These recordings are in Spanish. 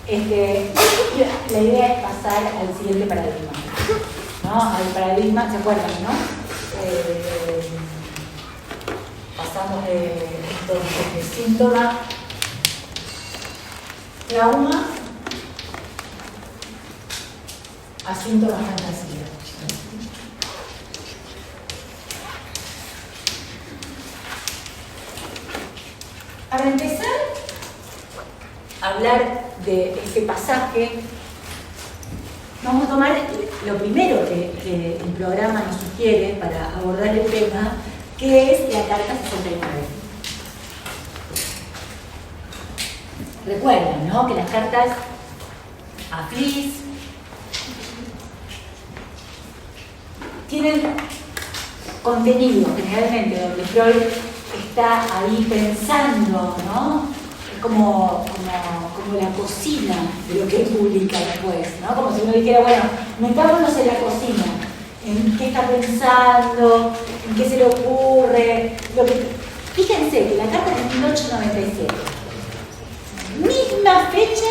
La idea es pasar al siguiente paradigma, ¿no? Al paradigma, ¿se acuerdan, no? Pasamos de síntoma, trauma, a síntoma, fantasía. Para empezar a hablar de este pasaje, vamos a tomar lo primero que el programa nos sugiere para abordar el tema, que es la carta 69. Recuerden, ¿no?, que las cartas a Fliss tienen contenido, generalmente, donde Freud está ahí pensando, ¿no? Es como la cocina de lo que él publica después, ¿no? Como si uno dijera, bueno, metámonos en la cocina, en qué está pensando, en qué se le ocurre. Fíjense que la carta es de 1897, misma fecha,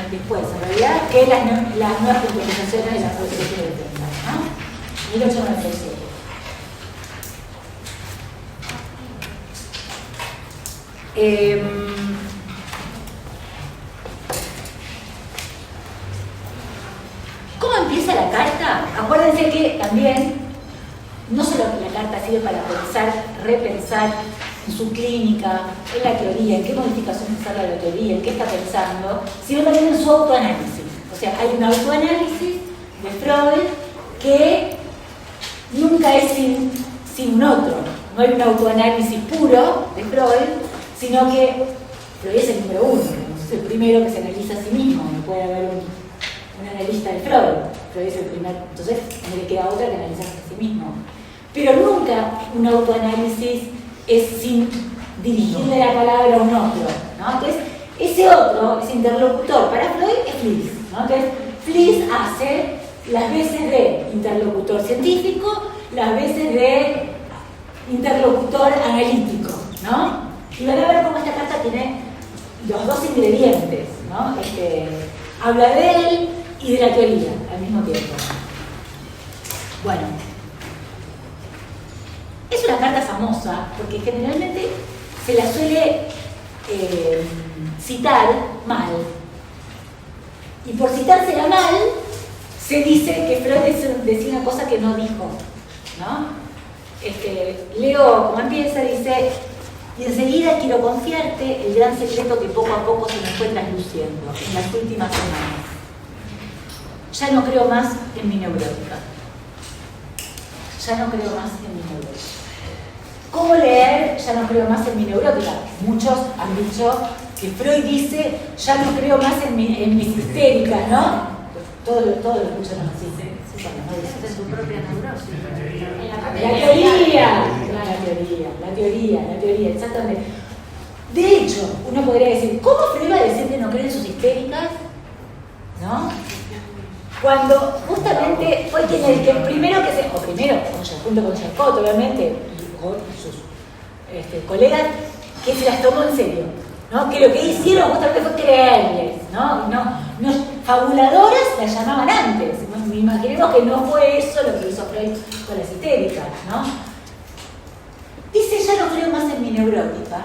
después, en realidad, que las nuevas puntualizaciones de la Constitución del 30, ¿no? 1897. ¿Cómo empieza la carta? Acuérdense que también no solo la carta sirve para pensar, repensar en su clínica, en la teoría, en qué modificaciones hacer la teoría, en qué está pensando, sino también en su autoanálisis. O sea, hay un autoanálisis de Freud que nunca es sin un otro. No hay un autoanálisis puro de Freud, sino que Freud es el número uno, es el primero que se analiza a sí mismo. No puede haber un analista de Freud. Freud es el primero, entonces no le queda otra que analizarse a sí mismo. Pero nunca un autoanálisis es sin dirigirle la palabra a un otro, ¿no? Entonces, ese otro, ese interlocutor para Freud es Fliss, ¿no? Entonces, Fliss hace las veces de interlocutor científico, las veces de interlocutor analítico, ¿no? Y van a ver cómo esta carta tiene los dos ingredientes, ¿no? Habla de él y de la teoría al mismo tiempo. Bueno, es una carta famosa porque generalmente se la suele citar mal. Y por citársela mal, se dice que Freud decía una cosa que no dijo, ¿no? Leo como empieza, dice: y enseguida quiero confiarte el gran secreto que poco a poco se me fue trasluciendo en las últimas semanas. Ya no creo más en mi neurótica. Ya no creo más en mi neurótica. ¿Cómo leer ya no creo más en mi neurótica? Muchos han dicho que Freud dice: ya no creo más en mis histéricas, ¿no? Todo lo escuchan así. Es de su propia neurosis. La teoría, exactamente. De hecho, uno podría decir: ¿cómo Freud va a decir que no cree en sus histéricas? ¿No? Cuando justamente fue quien el que primero junto con Charcot, obviamente, y con sus colegas, que se las tomó en serio, ¿no? Que lo que hicieron justamente fue creerles, ¿no? Fabuladoras las llamaban antes. Imaginemos que no fue eso lo que hizo Freud con las histéricas, ¿no? Dice: ya no creo más en mi neurótica,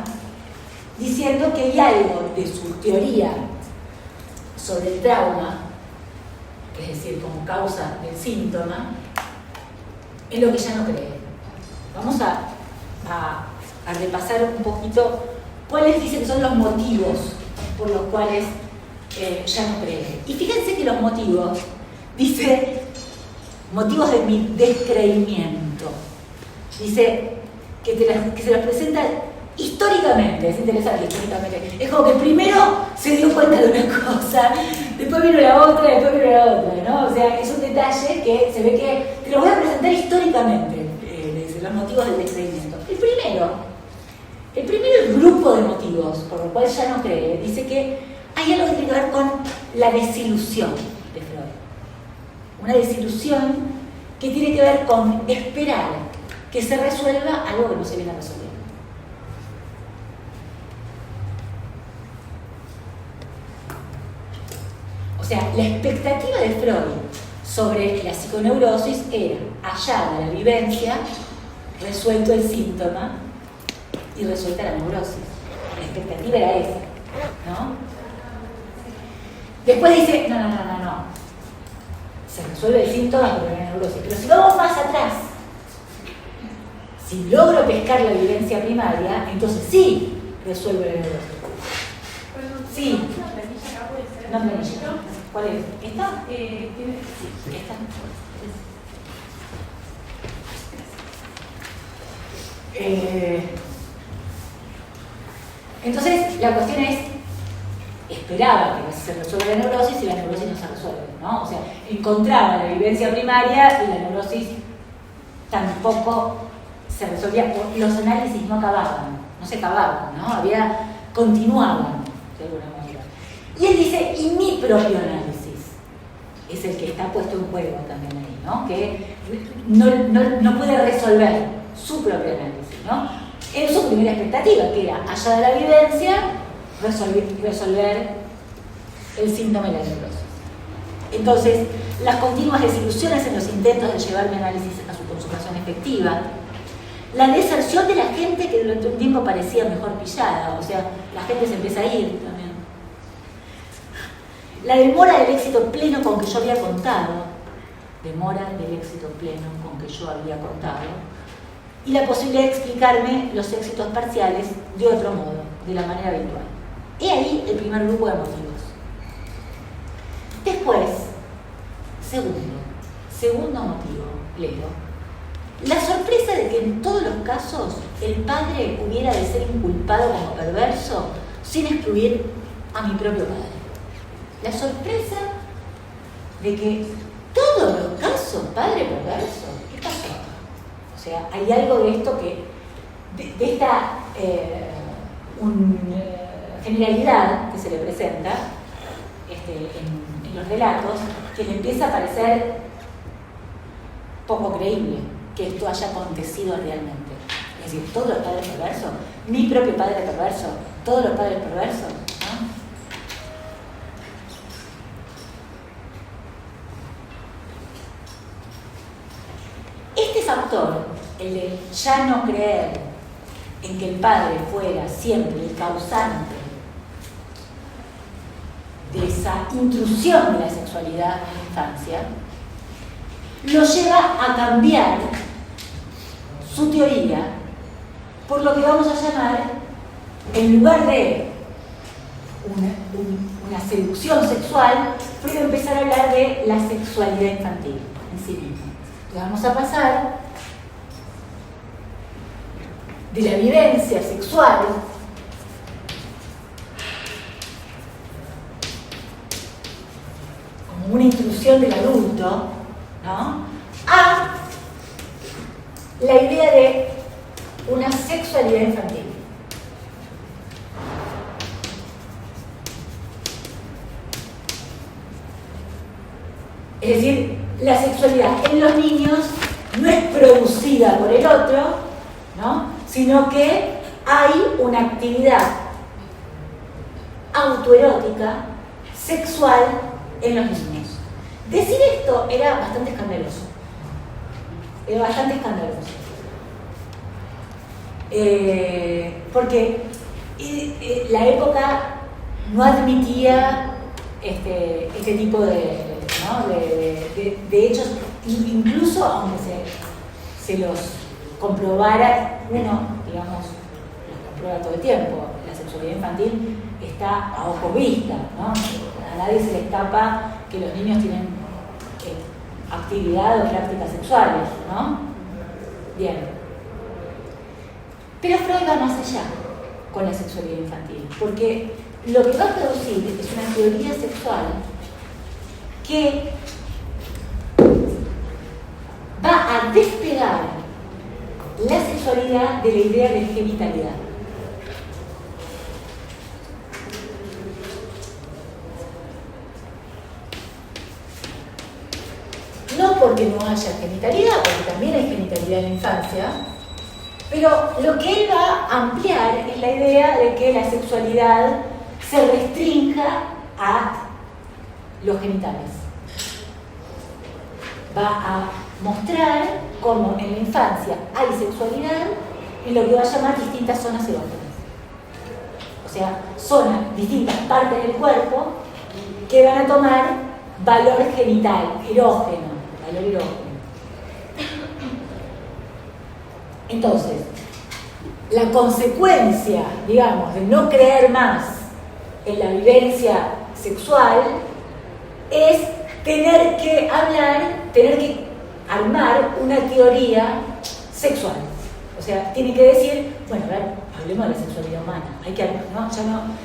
diciendo que hay algo de su teoría sobre el trauma, es decir, como causa del síntoma, en lo que ya no cree. Vamos a repasar un poquito cuáles dicen que son los motivos por los cuales ya no cree. Y fíjense que los motivos, dice, motivos de mi descreimiento. Dice que se los presenta históricamente, es interesante históricamente. Es como que primero se dio cuenta de una cosa, después vino la otra, ¿no? O sea, es un detalle que se ve que te lo voy a presentar históricamente, dice, los motivos del descreimiento. El primero grupo de motivos por los cuales ya no cree, dice que hay algo que tiene que ver con la desilusión de Freud. Una desilusión que tiene que ver con esperar que se resuelva algo que no se viene resolviendo. sea, la expectativa de Freud sobre la psiconeurosis era hallada la vivencia, resuelto el síntoma y resuelta la neurosis. La expectativa era esa, ¿no? Después dice, no. Se resuelve el síntoma con la neurosis. Pero si vamos más atrás, si logro pescar la vivencia primaria, entonces sí resuelvo la neurosis. Sí. No, ¿cuál es? ¿Esta? Sí, esta. Entonces, la cuestión es, esperaba que se resuelva la neurosis y la neurosis no se resuelve, ¿no? O sea, encontraba la vivencia primaria y la neurosis tampoco se resolvía. Los análisis no acababan, no se acababan, ¿no? Continuaban, de alguna manera. Y él dice, y mi propio análisis es el que está puesto en juego también ahí, ¿no? Que no puede resolver su propio análisis, ¿no? En su primera expectativa, que era hallada la vivencia, resolver el síntoma y la neurosis. Entonces, las continuas desilusiones en los intentos de llevar mi análisis a su consumación efectiva, la deserción de la gente que durante un tiempo parecía mejor pillada, o sea, la gente se empieza a ir también. La demora del éxito pleno con que yo había contado, y la posibilidad de explicarme los éxitos parciales de otro modo, de la manera habitual. He ahí el primer grupo de motivos. Después, segundo motivo, leo. La sorpresa de que en todos los casos el padre hubiera de ser inculpado como perverso sin excluir a mi propio padre. La sorpresa de que todos los casos, padre perverso, ¿qué pasó? O sea, hay algo de esto que, de esta generalidad que se le presenta en los relatos, que le empieza a parecer poco creíble que esto haya acontecido realmente. Es decir, todos los padres perversos, mi propio padre perverso, todos los padres perversos, ¿no? Este factor, el de ya no creer en que el padre fuera siempre el causante de esa intrusión de la sexualidad en la infancia, lo lleva a cambiar su teoría por lo que vamos a llamar, en lugar de una seducción sexual, Freud empezar a hablar de la sexualidad infantil en sí misma. Vamos a pasar de la vivencia sexual como una intrusión del adulto, ¿no?, a la idea de una sexualidad infantil. Es decir, la sexualidad en los niños no es producida por el otro, ¿no?, sino que hay una actividad autoerótica, sexual en los niños. Decir esto era bastante escandaloso. Porque la época no admitía este tipo de hechos, incluso aunque se los comprobara, uno, digamos, los comprueba todo el tiempo. La sexualidad infantil está a ojo vista, ¿no? A nadie se le escapa que los niños tienen actividad o prácticas sexuales, ¿no? Bien. Pero Freud va más allá con la sexualidad infantil, porque lo que va a producir es una teoría sexual que va a despegar la sexualidad de la idea de genitalidad. No porque no haya genitalidad, porque también hay genitalidad en la infancia, pero lo que él va a ampliar es la idea de que la sexualidad se restrinja a los genitales. Va a mostrar cómo en la infancia hay sexualidad en lo que va a llamar distintas zonas erógenas. O sea, zonas, distintas partes del cuerpo que van a tomar valor genital, erógeno, valor erógeno. Entonces, la consecuencia, digamos, de no creer más en la vivencia sexual es tener que armar una teoría sexual. O sea, tiene que decir, bueno, a ver, hablemos de la sexualidad humana.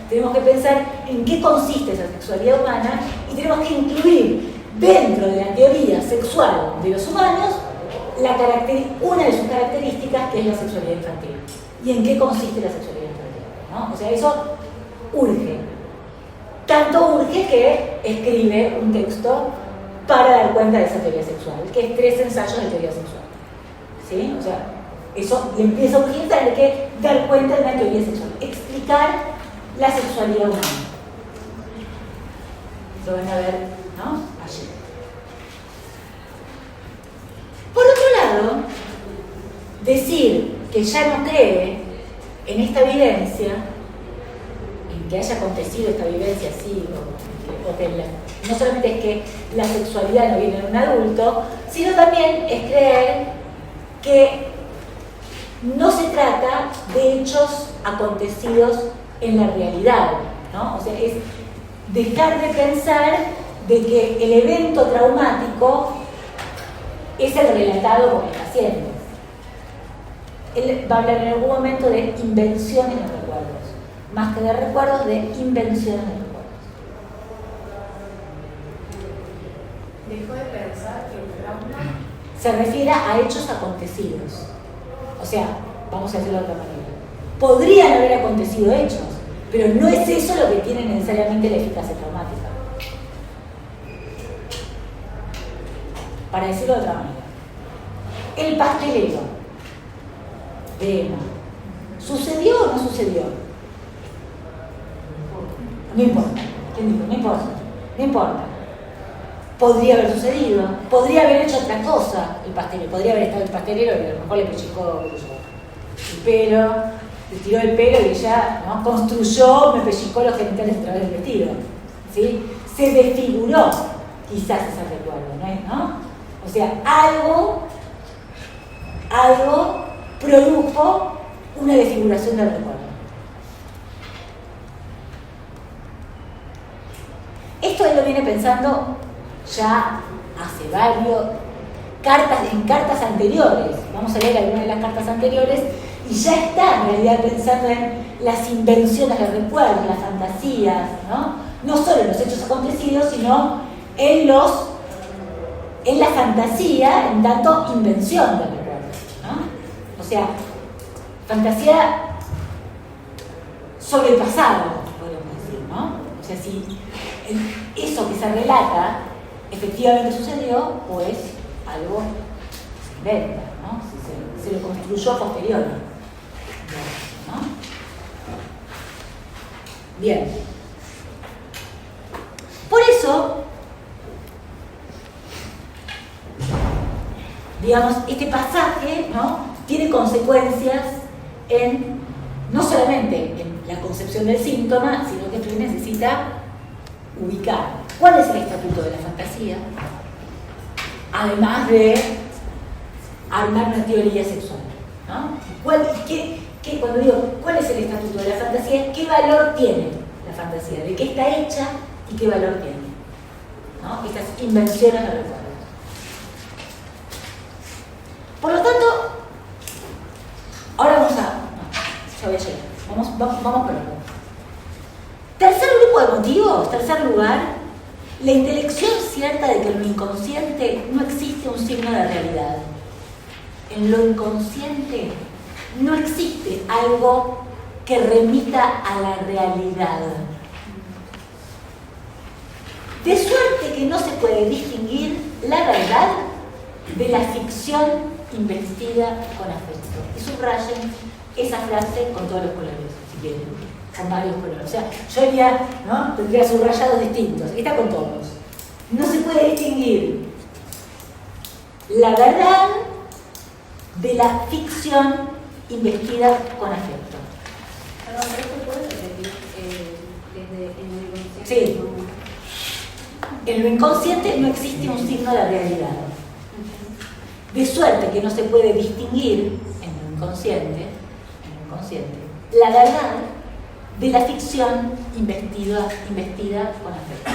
Tenemos que pensar en qué consiste esa sexualidad humana y tenemos que incluir dentro de la teoría sexual de los humanos una de sus características, que es la sexualidad infantil. ¿Y en qué consiste la sexualidad infantil? ¿No? O sea, eso urge. Tanto urge que escribe un texto para dar cuenta de esa teoría sexual, que es 3 ensayos de teoría sexual. ¿Sí? O sea, eso le empieza a urgir tener que dar cuenta de una teoría sexual, explicar la sexualidad humana. Lo van a ver, ¿no? Allí. Por otro lado, decir que ya no cree en esta vivencia, en que haya acontecido esta vivencia así, o que no solamente es que la sexualidad no viene en un adulto, sino también es creer que no se trata de hechos acontecidos en la realidad, ¿no? O sea, es dejar de pensar de que el evento traumático es el relatado por el paciente. Él va a hablar en algún momento de invenciones de recuerdos, más que de recuerdos, de invenciones de recuerdos. Dejó de pensar que el trauma se refiere a hechos acontecidos. O sea, vamos a decirlo de otra manera. Podrían haber acontecido hechos, pero no es eso lo que tiene necesariamente la eficacia traumática. Para decirlo de otra manera. El pastelero de Emma, ¿sucedió o no sucedió? No importa. ¿Quién dijo? No importa. No importa. Podría haber sucedido, podría haber hecho otra cosa el pastelero, podría haber estado el pastelero y a lo mejor le pellizcó el pelo, le tiró el pelo y ella, ¿no?, construyó, me pellizcó los genitales a través del vestido, ¿sí? Se desfiguró quizás ese recuerdo, ¿no? O sea, algo produjo una desfiguración del recuerdo. Esto él lo viene pensando ya hace en cartas anteriores. Vamos a leer algunas de las cartas anteriores y ya está en realidad pensando en las invenciones de recuerdos, las fantasías, no solo en los hechos acontecidos, sino en la fantasía, en tanto invención de recuerdos, ¿no? O sea, fantasía sobre el pasado, podemos decir, ¿no? O sea, si eso que se relata efectivamente sucedió, pues algo se inventa, ¿no? Se lo construyó a posteriori, ¿no? Bien. Por eso, digamos, este pasaje, ¿no?, tiene consecuencias no solamente en la concepción del síntoma, sino que usted necesita ubicar cuál es el estatuto de la fantasía, además de armar una teoría sexual, ¿no? Cuando digo cuál es el estatuto de la fantasía, ¿qué valor tiene la fantasía? ¿De qué está hecha y qué valor tiene? ¿No? Estas invenciones de recuerdo. Por lo tanto, ahora ya voy a llegar. Vamos por orden. Tercer grupo de motivos, tercer lugar, la intelección cierta de que en lo inconsciente no existe un signo de realidad. En lo inconsciente no existe algo que remita a la realidad. De suerte que no se puede distinguir la verdad de la ficción investida con afecto. Y subrayen esa frase con todos los colores, si quieren, con varios colores. O sea, yo tendría subrayados distintos. Está con todos. no se puede distinguir la verdad de la ficción investida con afecto. Perdón, pero esto puede repetir desde en el inconsciente. Sí. En lo inconsciente no existe un signo de realidad. De suerte que no se puede distinguir en lo inconsciente, la verdad de la ficción investida con afecto.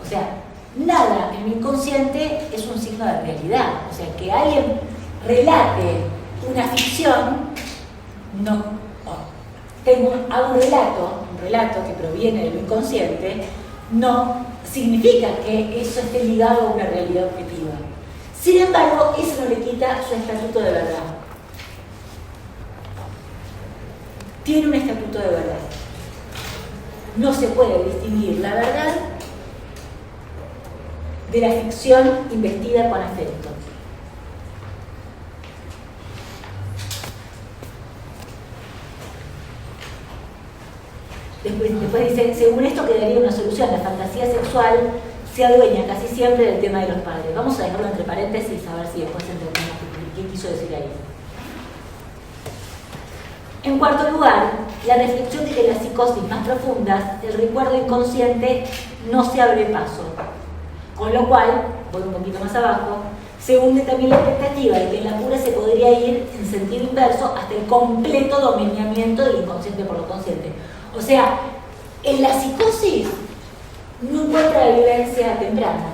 O sea, nada en lo inconsciente es un signo de realidad. O sea, que alguien relate una ficción, hago un relato que proviene de lo inconsciente, no significa que eso esté ligado a una realidad objetiva. Sin embargo, eso no le quita su estatuto de verdad. Tiene un estatuto de verdad. No se puede distinguir la verdad de la ficción investida con afecto. Después dice, según esto quedaría una solución. La fantasía sexual se adueña casi siempre del tema de los padres. Vamos a dejarlo entre paréntesis a ver si después entendemos qué quiso decir ahí. En cuarto lugar, la reflexión de que en las psicosis más profundas el recuerdo inconsciente no se abre paso. Con lo cual, voy un poquito más abajo, se hunde también la expectativa de que en la cura se podría ir en sentido inverso hasta el completo dominamiento del inconsciente por lo consciente. O sea, en la psicosis no encuentra la vivencia temprana,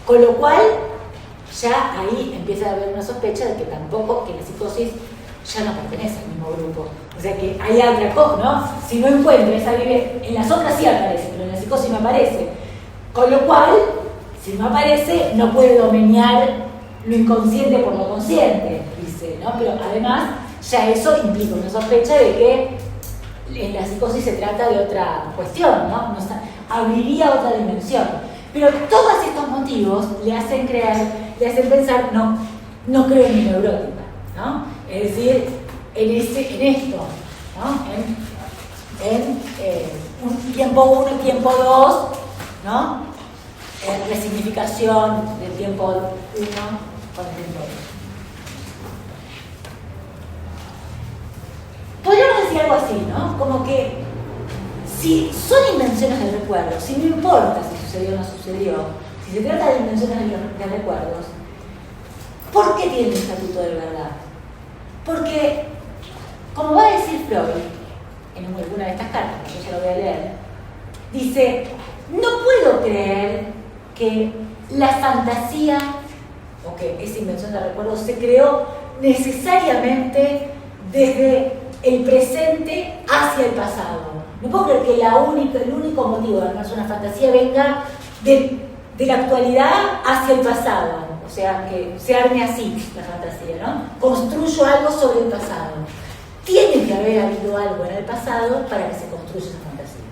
con lo cual ya ahí empieza a haber una sospecha de que tampoco, que la psicosis ya no pertenece al mismo grupo. O sea que hay otra cosa, ¿no? Si no encuentro esa vivencia, en las otras sí aparece, pero en la psicosis me aparece. Con lo cual, si no aparece, no puede dominar lo inconsciente por lo consciente, dice, ¿no? Pero además, ya eso implica una sospecha de que en la psicosis se trata de otra cuestión, ¿no? Abriría otra dimensión. Pero todos estos motivos le hacen pensar, no creo en mi neurótica, ¿no? Es decir, en esto, ¿no? En un tiempo 1 y tiempo 2, ¿no? Resignificación del tiempo 1 con el tiempo 2. Podríamos decir algo así, ¿no? Como que si son invenciones del recuerdo, si no importa si sucedió o no sucedió, si se trata de invenciones de recuerdos, ¿por qué tiene un estatuto de verdad? Porque, como va a decir Freud en alguna de estas cartas, que yo ya lo voy a leer, dice, no puedo creer que la fantasía, o que esa invención de recuerdos se creó necesariamente desde el presente hacia el pasado. No puedo creer que el único motivo de armarse una fantasía venga de la actualidad hacia el pasado. O sea, que se arme así la fantasía, ¿no? Construyo algo sobre el pasado. Tiene que haber habido algo en el pasado para que se construya esa fantasía.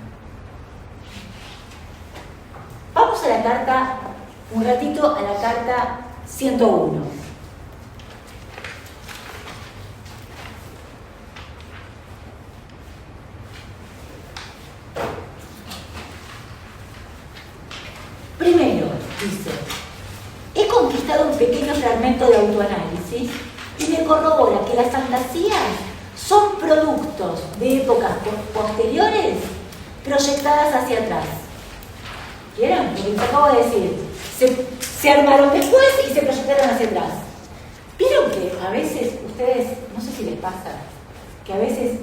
Vamos a la carta, un ratito a la carta 101. Primero, dice, he conquistado un pequeño fragmento de autoanálisis y me corrobora que las fantasías son productos de épocas posteriores proyectadas hacia atrás. ¿Vieron? Lo que les acabo de decir. Se armaron después y se proyectaron hacia atrás. ¿Vieron que a veces ustedes, no sé si les pasa, que a veces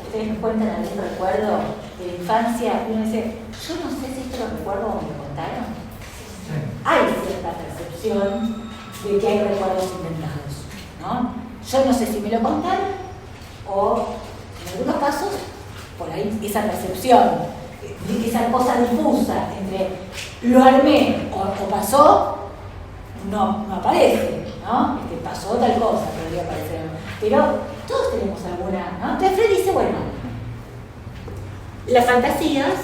ustedes me cuentan algún recuerdo de la infancia y uno dice, yo no sé si esto lo recuerdo o me lo contaron? Hay cierta percepción de que hay recuerdos inventados, ¿no? Yo no sé si me lo contaron o, en algunos casos, por ahí esa percepción, esa cosa difusa entre lo armé o pasó, no aparece, ¿no? Pasó tal cosa, podría aparecer. Pero todos tenemos alguna, ¿no? Entonces Freud dice, bueno, las fantasías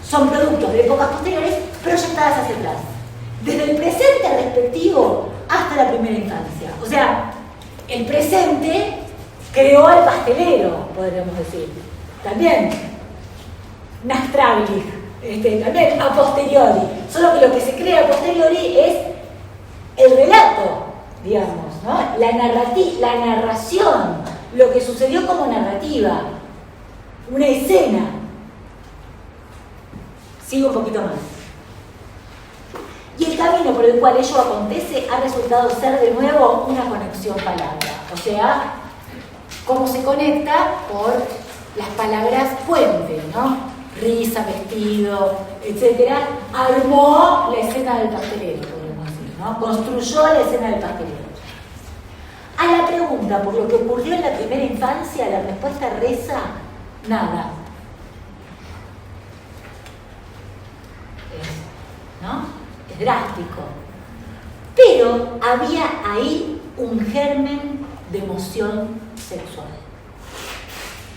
son productos de épocas posteriores proyectadas hacia atrás, desde el presente respectivo hasta la primera infancia. O sea, el presente creó al pastelero, podríamos decir. También, Nachtravlich, también a posteriori, solo que lo que se crea a posteriori es el relato, digamos, ¿no? La narración, lo que sucedió como narrativa, una escena. Sigo un poquito más. Y el camino por el cual ello acontece ha resultado ser de nuevo una conexión palabra. O sea, cómo se conecta por las palabras puente, ¿no? Risa, vestido, etc. Armó la escena del pastelero, podemos decir, ¿no? Construyó la escena del pastelero. A la pregunta por lo que ocurrió en la primera infancia, la respuesta reza: nada. ¿No? Es drástico. Pero había ahí un germen de emoción sexual.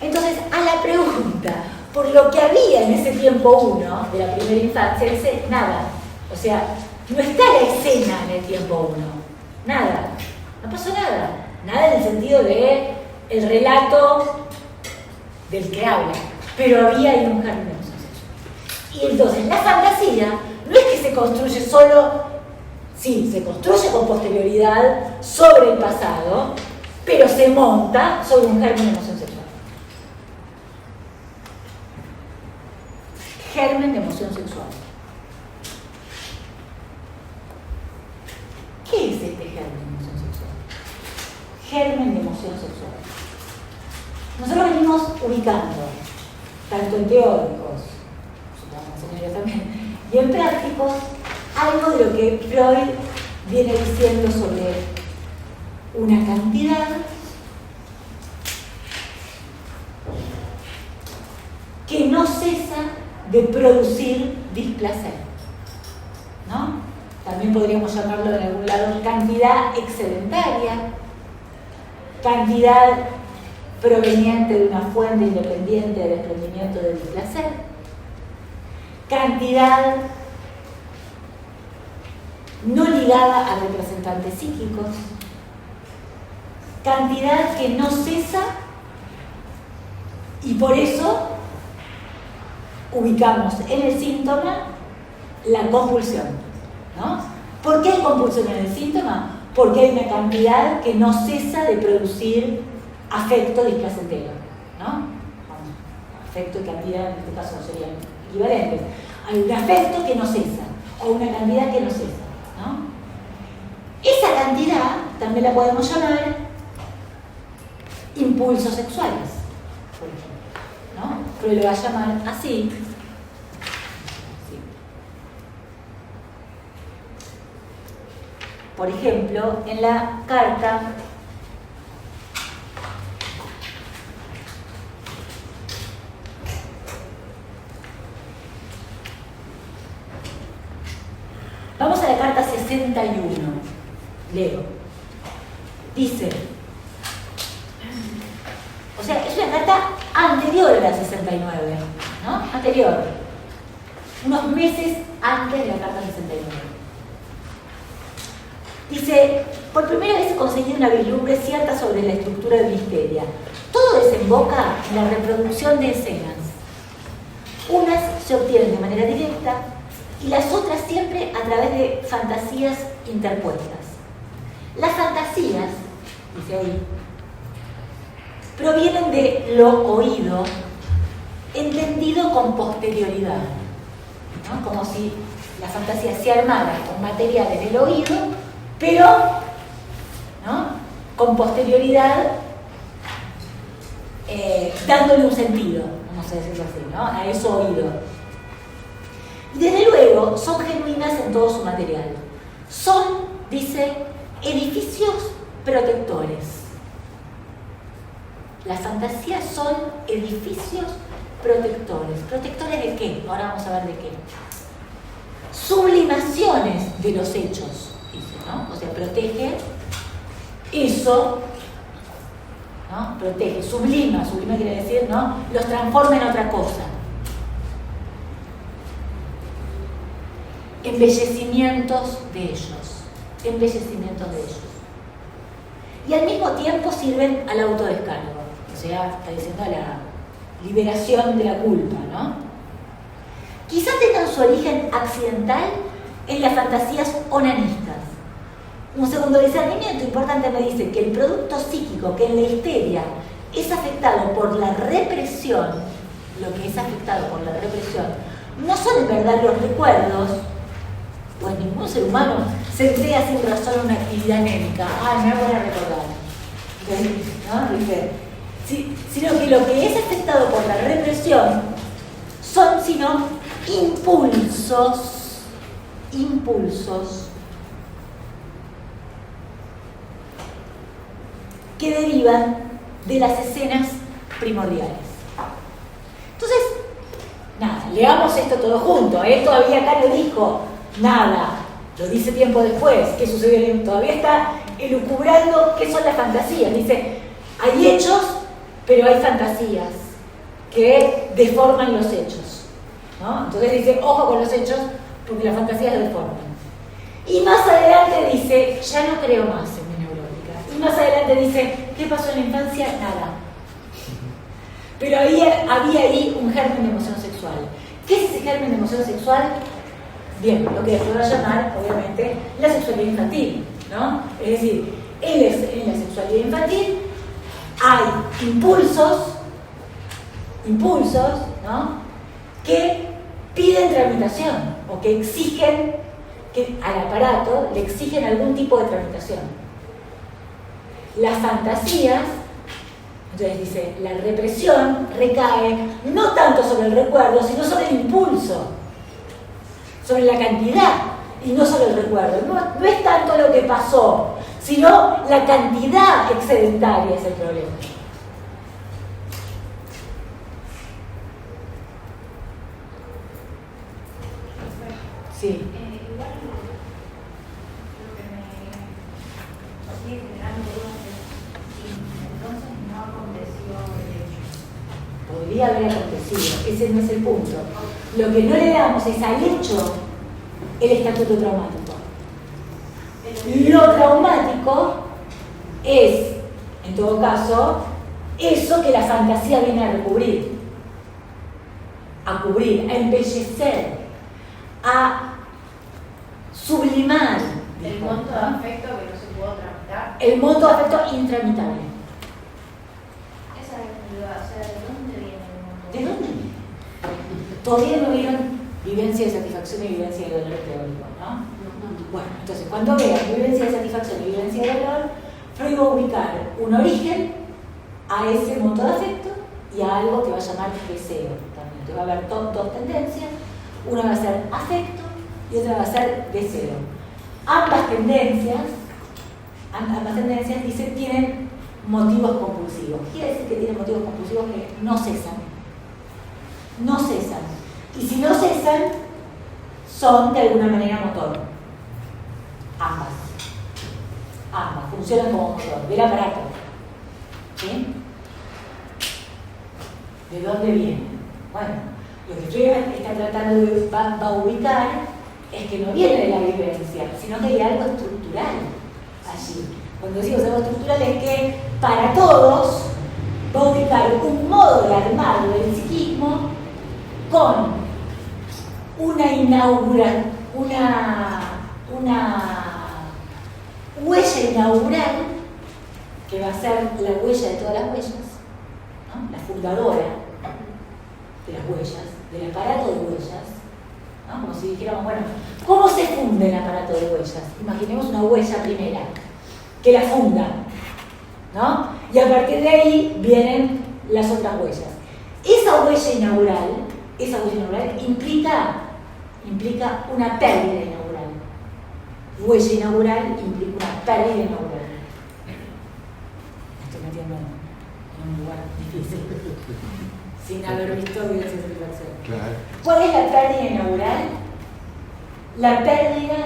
Entonces, a la pregunta por lo que había en ese tiempo uno de la primera infancia, dice nada. O sea, no está la escena en el tiempo uno. Nada. No pasó nada. Nada en el sentido de el relato del que habla. Pero había ahí un germen de emoción sexual. Y entonces, la fantasía no es que se construye solo, sí, se construye con posterioridad sobre el pasado, pero se monta sobre un germen de emoción sexual. Germen de emoción sexual. ¿Qué es este germen de emoción sexual? Germen de emoción sexual. Nosotros venimos ubicando, tanto en teóricos, supongo señores también, y en prácticos, algo de lo que Freud viene diciendo sobre una cantidad que no cesa de producir displacer, ¿no? También podríamos llamarlo en algún lado cantidad excedentaria, cantidad proveniente de una fuente independiente de desprendimiento del displacer, cantidad no ligada a representantes psíquicos, cantidad que no cesa y por eso ubicamos en el síntoma la compulsión, ¿no? ¿Por qué hay compulsión en el síntoma? Porque hay una cantidad que no cesa de producir afecto displacentero, ¿no? Afecto y cantidad en este caso no serían equivalentes. Hay un afecto que no cesa o una cantidad que no cesa, ¿no? Esa cantidad también la podemos llamar impulsos sexuales, por ejemplo, ¿no? Pero lo va a llamar así. Por ejemplo, en la carta vamos a la carta 61, leo. Dice, o sea, es una carta anterior a la 69, ¿no? Anterior, unos meses antes de la carta 69. Dice, por primera vez he conseguido una vislumbre cierta sobre la estructura de Misteria. Todo desemboca en la reproducción de escenas. Unas se obtienen de manera directa y las otras siempre a través de fantasías interpuestas. Las fantasías, dice ahí, provienen de lo oído, entendido con posterioridad, ¿no? Como si la fantasía se armara con materiales del oído, pero, ¿no?, con posterioridad, dándole un sentido, vamos a decirlo así, ¿no?, a eso oído. Y desde luego son genuinas en todo su material. Son, dice, edificios protectores. Las fantasías son edificios protectores. ¿Protectores de qué? Ahora vamos a ver de qué. Sublimaciones de los hechos, dice, ¿no? O sea, protege eso, ¿no? Protege, sublima quiere decir, ¿no? Los transforma en otra cosa. Embellecimientos de ellos. Embellecimientos de ellos. Y al mismo tiempo sirven al autodescargo. O sea, está diciendo a la liberación de la culpa, ¿no? Quizá su origen accidental en las fantasías onanistas. Un segundo discernimiento importante me dice que el producto psíquico que en la histeria es afectado por la represión, lo que es afectado por la represión, no son en verdad los recuerdos, pues ningún ser humano se crea sin razón una actividad anémica. Ah, me voy a recordar. ¿No? Dice, sino que lo que es afectado por la represión son sino impulsos que derivan de las escenas primordiales. Entonces, nada, leamos esto todo junto. Él todavía acá no dijo nada, lo dice tiempo después. ¿Qué sucedió? Todavía está elucubrando qué son las fantasías. Dice, hay hechos, pero hay fantasías que deforman los hechos, ¿no? Entonces dice, ojo con los hechos, porque las fantasías lo deforman. Y más adelante dice, ya no creo más en mi neurótica. Y más adelante dice, ¿qué pasó en la infancia? Nada. Pero había ahí un germen de emoción sexual. ¿Qué es ese germen de emoción sexual? Bien, lo que después va a llamar, obviamente, la sexualidad infantil, ¿no? Es decir, en la sexualidad infantil hay impulsos, ¿no? Que piden tramitación o que exigen, que al aparato le exigen algún tipo de tramitación. Las fantasías, entonces dice, la represión recae no tanto sobre el recuerdo, sino sobre el impulso, sobre la cantidad y no sobre el recuerdo. No es tanto lo que pasó, sino la cantidad excedentaria es el problema. Sí. Igual lo que me sigue generando dudas es si entonces no aconteció el hecho. Podría haber acontecido, ese no es el punto. Lo que no le damos es al hecho el estatuto traumático. Lo traumático es, en todo caso, eso que la fantasía viene a recubrir, a cubrir, a embellecer, a sublimar. El monto de afecto que no se pudo tramitar. El monto de afecto intramitable. Esa es mi duda, o sea, ¿de dónde viene el monto? ¿De dónde viene? Todavía no vieron vivencia de satisfacción y vivencia de dolor teórico, ¿no? Bueno, entonces cuando vean vivencia de satisfacción y vivencia de dolor, Freud va a ubicar un origen a ese monto de afecto y a algo que va a llamar deseo también. Entonces va a haber dos tendencias, una va a ser afecto y otra va a ser deseo. Ambas tendencias dicen tienen motivos compulsivos. Quiere decir que tienen motivos compulsivos que no cesan. No cesan. Y si no cesan, son de alguna manera motor. Ambas funcionan como motor del aparato. ¿Sí? ¿De dónde viene? Bueno, lo que Freud está tratando de va a ubicar es que no viene de la vivencia, sino que hay algo estructural allí. Cuando decimos algo estructural es que para todos va a ubicar un modo de armado del psiquismo con una huella inaugural que va a ser la huella de todas las huellas, ¿no? La fundadora de las huellas, del aparato de huellas, ¿no? Como si dijéramos, bueno, ¿cómo se funde el aparato de huellas? Imaginemos una huella primera que la funda, ¿no? Y a partir de ahí vienen las otras huellas. Esa huella inaugural implica una pérdida inaugural. Huella inaugural implica una pérdida inaugural. Me estoy metiendo en un lugar difícil, sin haber visto vivencia de satisfacción. Claro. ¿Cuál es la pérdida inaugural? La pérdida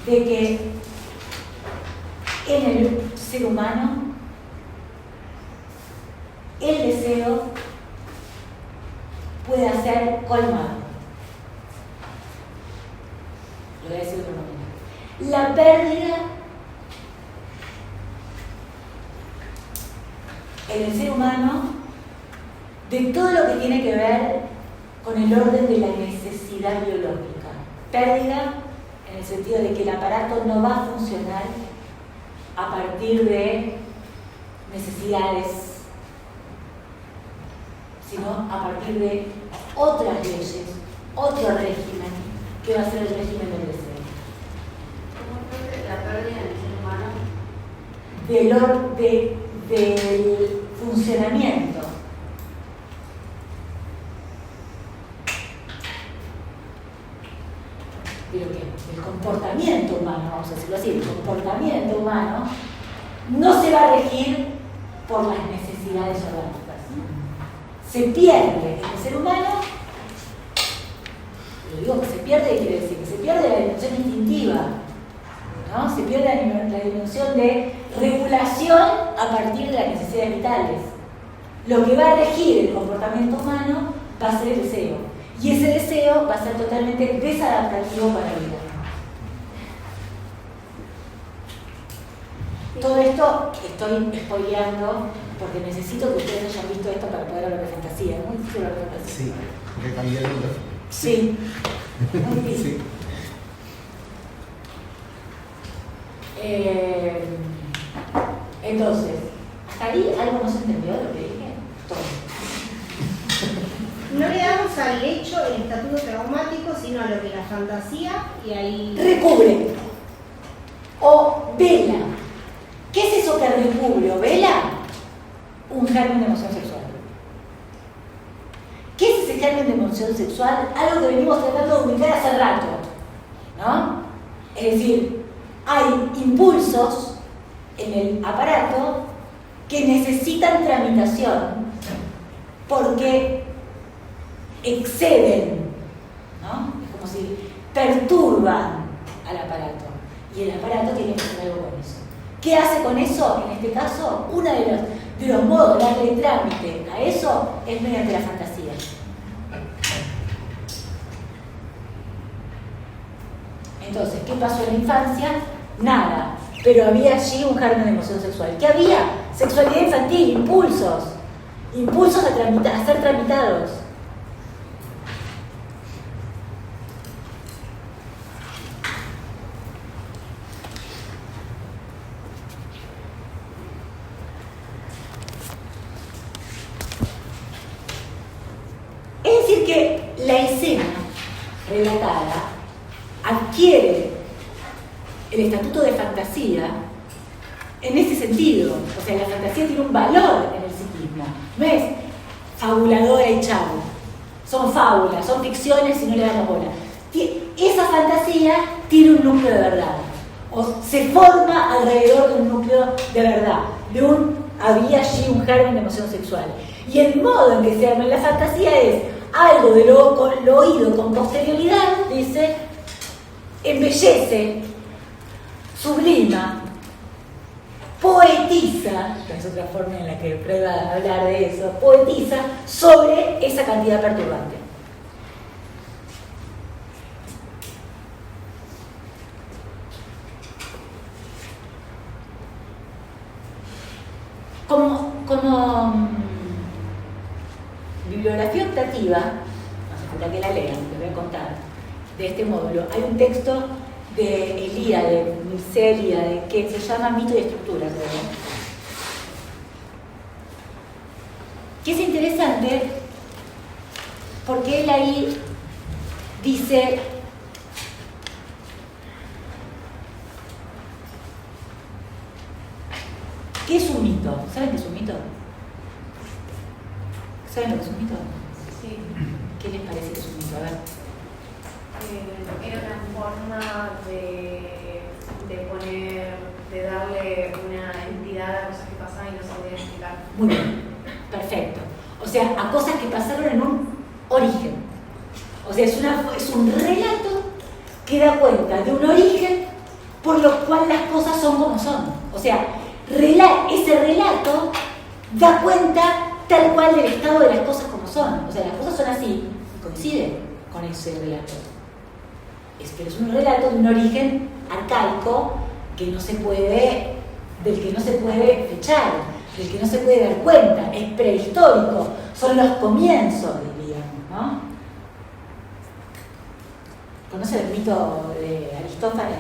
de que en el ser humano el deseo puede ser colmado. Lo voy a decir de otra manera. La pérdida en el ser humano de todo lo que tiene que ver con el orden de la necesidad biológica. Pérdida en el sentido de que el aparato no va a funcionar a partir de necesidades, sino a partir de otras leyes, otro régimen, que va a ser el régimen del deseo. ¿Cómo fue la pérdida en el ser humano? Del funcionamiento. ¿De lo qué? El comportamiento humano, vamos a decirlo así, el comportamiento humano no se va a regir por las necesidades orgánicas. Se pierde en el ser humano, lo digo que se pierde, ¿qué quiere decir? Que se pierde la dimensión instintiva, ¿no? Se pierde la dimensión de regulación a partir de las necesidades vitales. Lo que va a regir el comportamiento humano va a ser el deseo. Y ese deseo va a ser totalmente desadaptativo para la vida. Todo esto estoy spoileando porque necesito que ustedes hayan visto esto para poder hablar de fantasía. Es muy difícil hablar de fantasía. Sí, porque cambié el mundo. Sí, muy difícil. Sí. Entonces, ¿hasta ahí algo no se entendió de lo que dije? Todo. No le damos al hecho el estatuto traumático, sino a lo que la fantasía y ahí... Recubre o vela. ¿Qué es eso que recubre o vela? Un germen de emoción sexual. ¿Qué es ese germen de emoción sexual? Algo que venimos tratando de ubicar hace rato, ¿no? Es decir, hay impulsos en el aparato que necesitan tramitación porque exceden, ¿no? Es como si perturban al aparato y el aparato tiene que hacer algo con eso. ¿Qué hace con eso? En este caso, uno de los modos de darle trámite a eso es mediante la fantasía. Entonces, ¿qué pasó en la infancia? Nada, pero había allí un germen de emoción sexual. ¿Qué había? Sexualidad infantil, impulsos a ser tramitados. Es decir que la escena relatada adquiere el estatuto de fantasía en ese sentido. O sea, la fantasía tiene un valor en el psiquismo. No es fabuladora y chavo. Son fábulas, son ficciones y no le damos bola. Esa fantasía tiene un núcleo de verdad. O se forma alrededor de un núcleo de verdad. Había allí un germen de emoción sexual. Y el modo en que se arma la fantasía es algo de lo oído con posterioridad, dice, embellece, sublima, poetiza, es otra forma en la que prueba hablar de eso, poetiza sobre esa cantidad perturbante. Como bibliografía optativa, no hace falta que la lean, les voy a contar, de este módulo, hay un texto de Eliade, Mircea Eliade, que se llama Mito y Estructura, creo. Que es interesante porque él ahí dice ¿qué es un mito? ¿Saben qué es un mito? ¿Saben lo que es un mito? Sí. ¿Qué les parece que es un mito? A ver. Era una forma de darle una entidad a cosas que pasaban y no se podían explicar. Muy bien, perfecto. O sea, a cosas que pasaron en un origen. O sea, es un relato que da cuenta de un origen por lo cual las cosas son como son. O sea, ese relato da cuenta tal cual del estado de las cosas como son. O sea, las cosas son así y coinciden con ese relato. Pero es un relato de un origen arcaico del que no se puede fechar, del que no se puede dar cuenta, es prehistórico, son los comienzos, diríamos, ¿no? ¿Conocen el mito de Aristófanes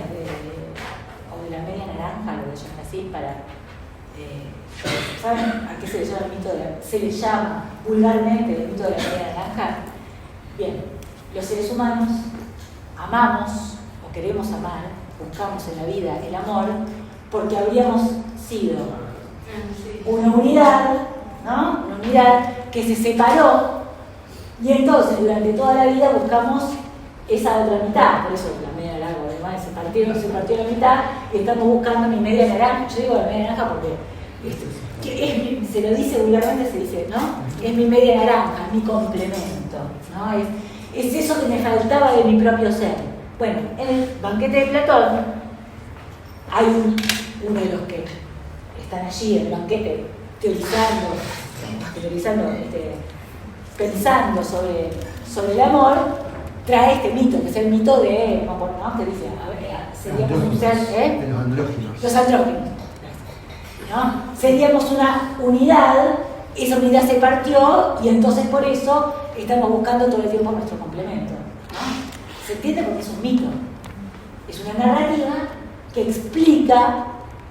o de la media naranja? Lo llaman así para... ¿saben a qué se le llama el mito se le llama vulgarmente el mito de la media naranja? Bien, los seres humanos amamos o queremos amar, buscamos en la vida el amor, porque habríamos sido una unidad, ¿no? Una unidad que se separó y entonces durante toda la vida buscamos esa otra mitad, por eso la media naranja, además se partió la mitad y estamos buscando mi media naranja. Yo digo la media naranja porque se lo dice vulgarmente, se dice, ¿no? Es mi media naranja, mi complemento, ¿no? Es eso que me faltaba de mi propio ser. Bueno, en el banquete de Platón hay uno de los que están allí en el banquete pensando sobre el amor, trae este mito, que es el mito de, ¿no? Que dice, a ver, seríamos un ser, de los andróginos. Los andróginos, ¿no? Seríamos una unidad, esa unidad se partió y entonces por eso estamos buscando todo el tiempo nuestro complemento, ¿no? ¿Se entiende? Porque es un mito, es una narrativa que explica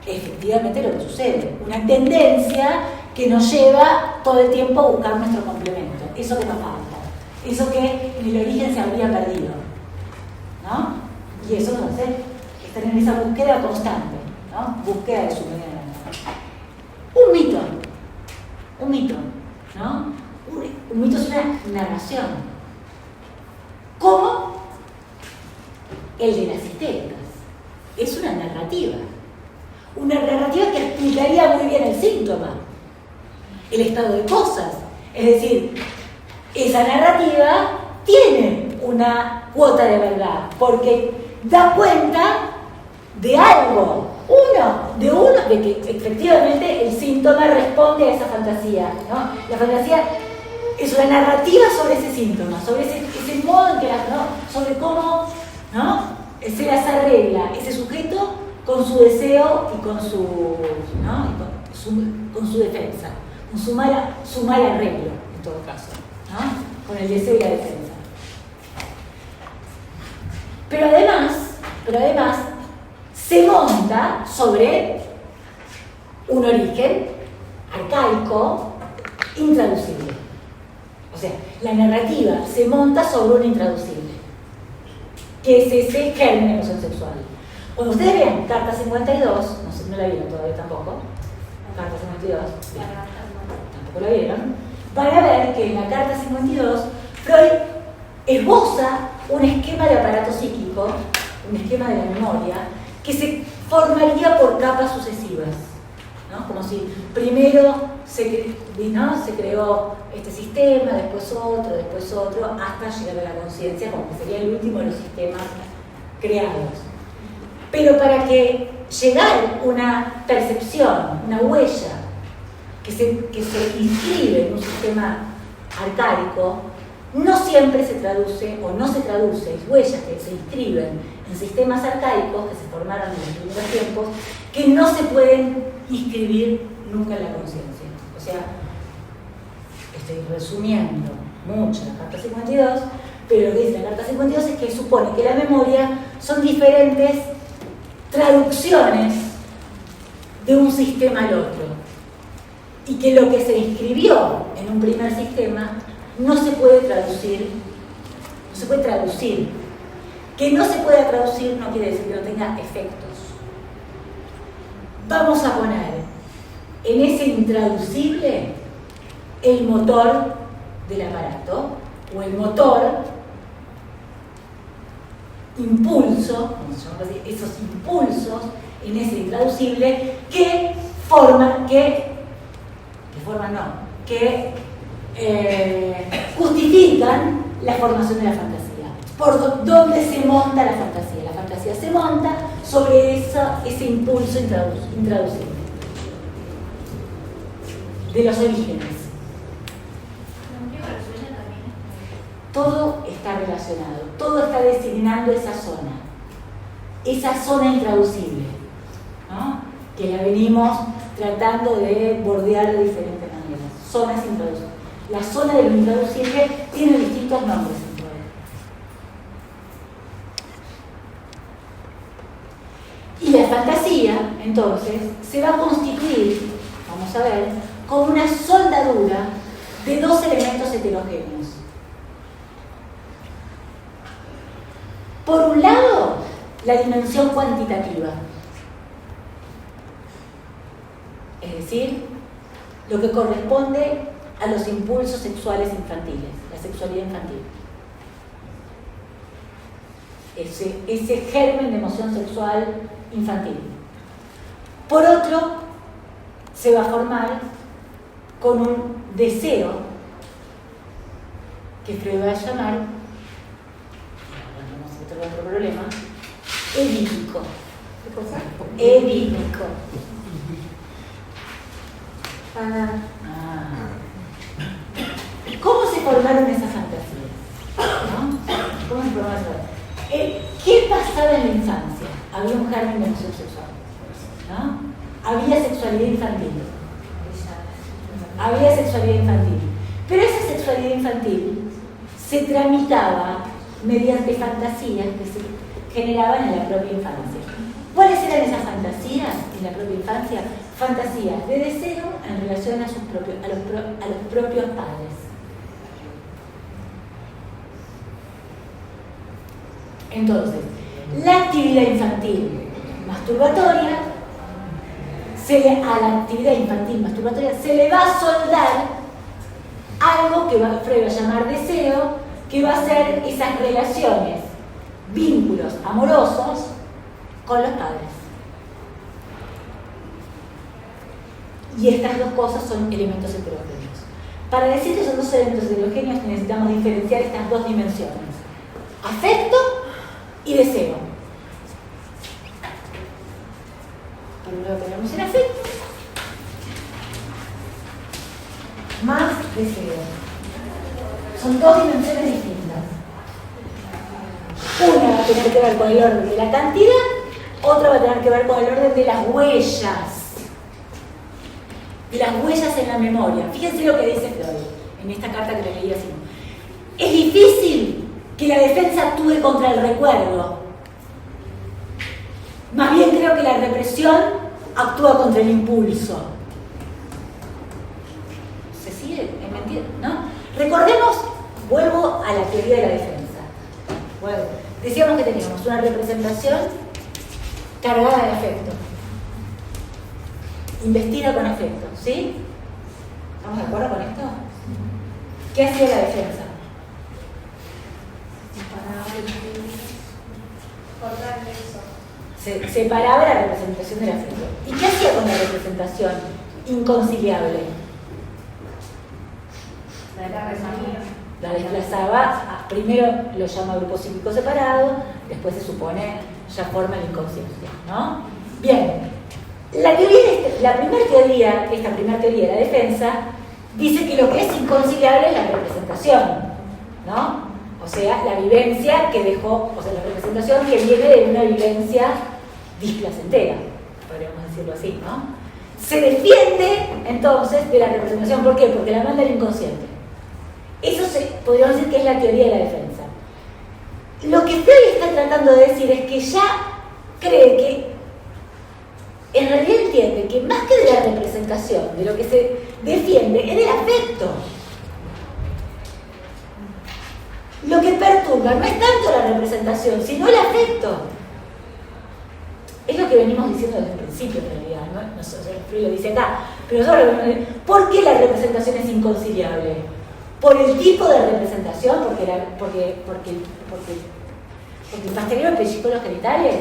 efectivamente lo que sucede, una tendencia que nos lleva todo el tiempo a buscar nuestro complemento, eso que nos falta, eso que en el origen se habría perdido, ¿no? Y eso entonces, estar en esa búsqueda constante, ¿no? Búsqueda de su media naranja. Un mito, ¿no? Un mito es una narración, como el de las histéricas, es una narrativa que explicaría muy bien el síntoma, el estado de cosas. Es decir, esa narrativa tiene una cuota de verdad, porque da cuenta de algo, de que efectivamente el síntoma responde a esa fantasía, ¿no? La fantasía es una narrativa sobre ese síntoma, sobre ese modo en que sobre cómo, ¿no? Se las arregla ese sujeto con su deseo y con su, ¿no? con su defensa, con su mal arreglo, en todo caso, ¿no? Con el deseo y la defensa. Pero además se monta sobre un origen arcaico, intraducible. O sea, la narrativa se monta sobre un intraducible, que es ese germen de emoción sexual. Cuando ustedes vean Carta 52, no la vieron todavía tampoco, Carta 52, tampoco la vieron, van a ver que en la Carta 52 Freud esboza un esquema de aparato psíquico, un esquema de la memoria, que se formaría por capas sucesivas, ¿no? Como si primero se creó este sistema, después otro, hasta llegar a la conciencia, como que sería el último de los sistemas creados. Pero para que llegar una percepción, una huella que se inscribe en un sistema arcaico, no siempre se traduce o no se traduce, huellas que se inscriben en sistemas arcaicos que se formaron en los primeros tiempos, que no se pueden inscribir nunca en la conciencia. O sea, estoy resumiendo mucho la Carta 52, pero lo que dice la Carta 52 es que supone que la memoria son diferentes traducciones de un sistema al otro, y que lo que se inscribió en un primer sistema no se puede traducir. Que no se pueda traducir no quiere decir que no tenga efectos. Vamos a poner en ese intraducible el motor del aparato, o el motor, impulso, vamos a llamarlo así, esos impulsos en ese intraducible que justifican la formación de la fantasía. ¿Por dónde se monta la fantasía? La fantasía se monta sobre ese impulso intraducible de los orígenes. Todo está relacionado, todo está designando esa zona intraducible, ¿no? Que la venimos tratando de bordear de diferentes maneras. Zonas intraducibles. La zona de lo intraducible tiene distintos nombres en entonces, se va a constituir, vamos a ver, como una soldadura de dos elementos heterogéneos. Por un lado, la dimensión cuantitativa, es decir, lo que corresponde a los impulsos sexuales infantiles, la sexualidad infantil. Ese germen de emoción sexual infantil. Por otro, se va a formar con un deseo que Freud va a llamar, vamos a meter otro problema, edípico. ¿Qué cosa? Edípico. ¿Cómo se formaron esas fantasías? ¿No? ¿Cómo se formaron esas fantasías? ¿Qué pasaba en la infancia? Había un germen de emoción sexual, ¿no? Había sexualidad infantil. Había sexualidad infantil. Pero esa sexualidad infantil se tramitaba mediante fantasías que se generaban en la propia infancia. ¿Cuáles eran esas fantasías en la propia infancia? Fantasías de deseo en relación a los propios padres. Entonces, la actividad infantil masturbatoria, a la actividad infantil masturbatoria se le va a soldar algo que Freud va a llamar deseo, que va a ser esas relaciones, vínculos amorosos con los padres. Y estas dos cosas son elementos heterogéneos. Para decir que son dos elementos heterogéneos necesitamos diferenciar estas dos dimensiones: afecto y deseo. Por un lado tenemos el afecto más deseo. Son dos dimensiones distintas. Una va a tener que ver con el orden de la cantidad, otra va a tener que ver con el orden de las huellas. De las huellas en la memoria. Fíjense lo que dice Freud en esta carta que le leí así. Es difícil que la defensa actúe contra el recuerdo. Más bien creo que la represión actúa contra el impulso. ¿Se sigue? ¿Me entienden? ¿No? Recordemos, vuelvo a la teoría de la defensa. Bueno, decíamos que teníamos una representación cargada de afecto. Investiga con afecto, ¿sí? ¿Estamos de acuerdo con esto? ¿Qué hacía la defensa? Separaba la representación del afecto. ¿Y qué hacía con la representación inconciliable? La desplazaba, primero lo llama grupo psíquico separado, después se supone ya forma la inconsciencia, ¿no? Bien, esta primera teoría de la defensa dice que lo que es inconciliable es la representación, ¿no? O sea, la vivencia que dejó, o sea, la representación que viene de una vivencia displacentera, podríamos decirlo así, ¿no? Se defiende entonces de la representación. ¿Por qué? Porque la manda el inconsciente. Eso podríamos decir que es la teoría de la defensa. Lo que Freud está tratando de decir es que ya cree que, en realidad entiende que más que de la representación, de lo que se defiende, es del afecto. Lo que perturba no es tanto la representación, sino el afecto. Es lo que venimos diciendo desde el principio, en realidad, ¿no? Freud lo dice acá. Pero ¿por qué la representación es inconciliable? ¿Por el tipo de representación? ¿Porque el pastelero pellizcó los genitales?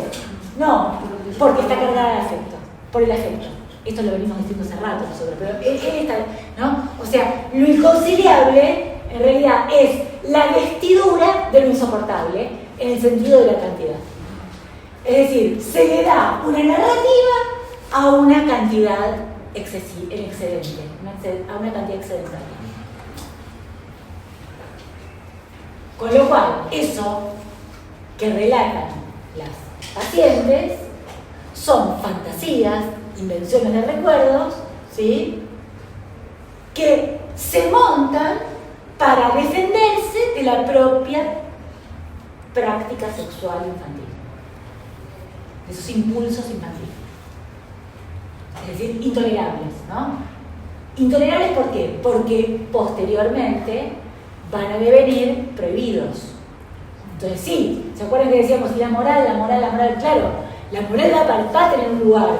No, porque está cargada de afecto, por el afecto. Esto lo venimos diciendo hace rato nosotros, pero ¿no? O sea, lo inconciliable en realidad es la vestidura de lo insoportable en el sentido de la cantidad. Es decir, se le da una narrativa a una cantidad excedente, a una cantidad excedentaria. Con lo cual, eso que relatan las pacientes son fantasías, invenciones de recuerdos, ¿sí?, que se montan para defenderse de la propia práctica sexual infantil, de esos impulsos infantiles. es decir, intolerables, ¿no? ¿Intolerables por qué? Porque posteriormente van a devenir prohibidos. Entonces sí, ¿se acuerdan que decíamos la moral? Claro, la moral va a tener un lugar.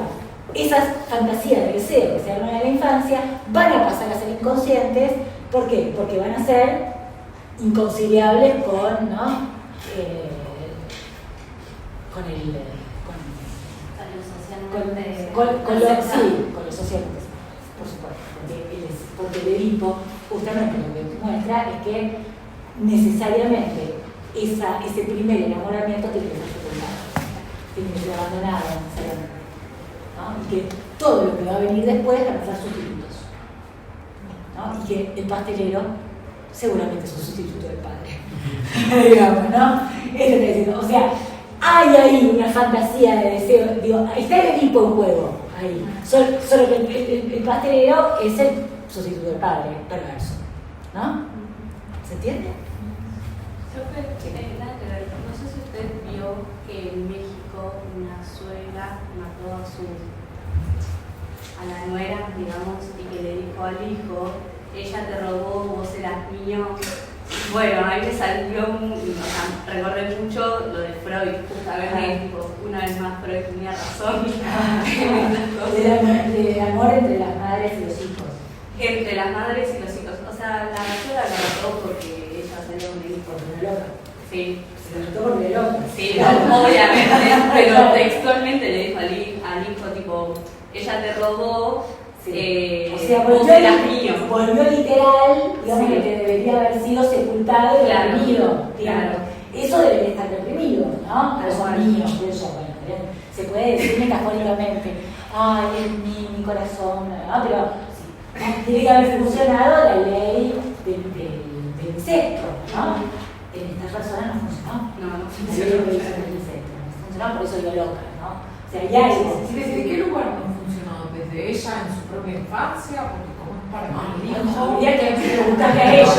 Esas fantasías de deseo que se arman en la infancia van a pasar a ser inconscientes. ¿Por qué? Porque van a ser inconciliables con, ¿no? Con lo socialmente, por supuesto, porque el Edipo justamente lo que muestra es que necesariamente ese primer enamoramiento tiene que ser secundario, tiene que ser abandonado, ¿no? Y que todo lo que va a venir después van a ser sustitutos, ¿no? Y que el pastelero seguramente es un sustituto del padre, digamos, ¿no? Eso te diciendo, o sea, hay ahí una fantasía de deseo, digo, está el Edipo en juego, ahí. Solo que el pastelero es el sustituto del padre, perverso, ¿no? ¿Se entiende? No sé si usted vio que en México una suegra mató a la nuera, digamos, y que le dijo al hijo, ella te robó, vos eras mío. Bueno, ahí me salió, recordé mucho lo de Freud, justamente, tipo, una vez más Freud tenía razón. De amor entre las madres y los hijos. Entre las madres y los hijos. O sea, la suegra la mató porque ella tenía un hijo. Porque era loca. Sí. Se lo mató porque era loca. Sí, no, obviamente, pero textualmente le dijo al hijo, tipo, ella te robó. Sí. O sea, volvió literal, digamos, que debería haber sido sepultado y reprimido, digamos. Eso debería estar reprimido, ¿no? Pero son niños, eso, bueno, se puede decir metafóricamente, ay, es mi corazón, ¿no? Pero sí, tiene que haber funcionado la ley del incesto, ¿no? En estas personas no funcionó. No funcionó. No funcionó, por eso yo loca, ¿no? O sea, ya algo. ¿Desde qué lugar no funcionó? ¿Desde ella en su propia infancia? Porque como es para con el hijo. Habría que preguntarle a ellos.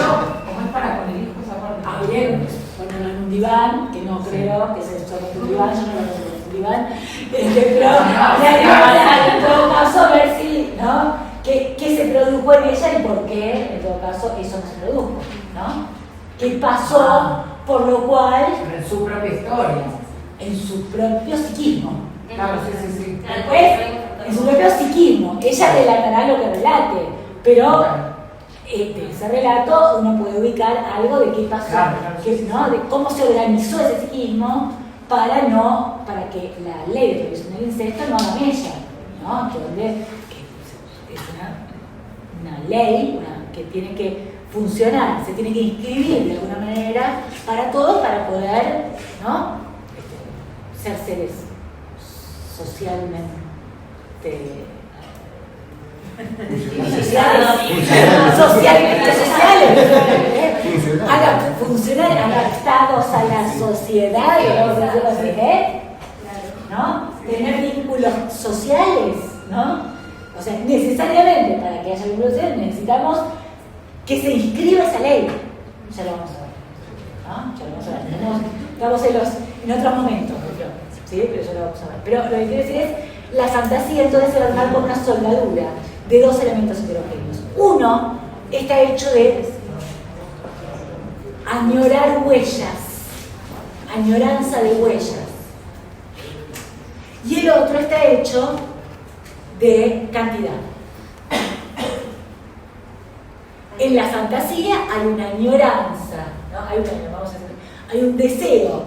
¿Cómo es para con el hijo esa parte? Habría que ponerlo en un diván, que no creo que se solo un diván, yo no lo conozco en un diván. Pero habría que pasar en todo caso ver si, ¿no? ¿Qué se produjo en ella y por qué, en todo caso, eso no se produjo, ¿no? ¿Qué pasó por lo cual? Pero en su propia historia. En su propio psiquismo. Claro, sí. Después, en su propio psiquismo, ella relatará lo que relate, pero de ese relato uno puede ubicar algo de qué pasó, ¿no? De cómo se organizó ese psiquismo para que la ley de prohibición del incesto no haga mella, ¿no? Que es una ley que tiene que funcionar, se tiene que inscribir de alguna manera para todos para poder, ¿no? Ser seres socialmente sociales, adaptados a la sociedad, ¿no? Tener vínculos sociales, ¿no? O sea, necesariamente para que haya vínculos sociales necesitamos que se inscriba esa ley. Ya lo vamos a ver, ¿no? Ya lo vamos a ver. Estamos en otros momentos, ¿sí? Pero ya lo vamos a ver. Pero lo que quiero decir es, la fantasía entonces se va a armar con una soldadura de dos elementos heterogéneos. Uno está hecho de añorar huellas, añoranza de huellas. Y el otro está hecho de cantidad. En la fantasía hay una añoranza, ¿no? Hay un deseo,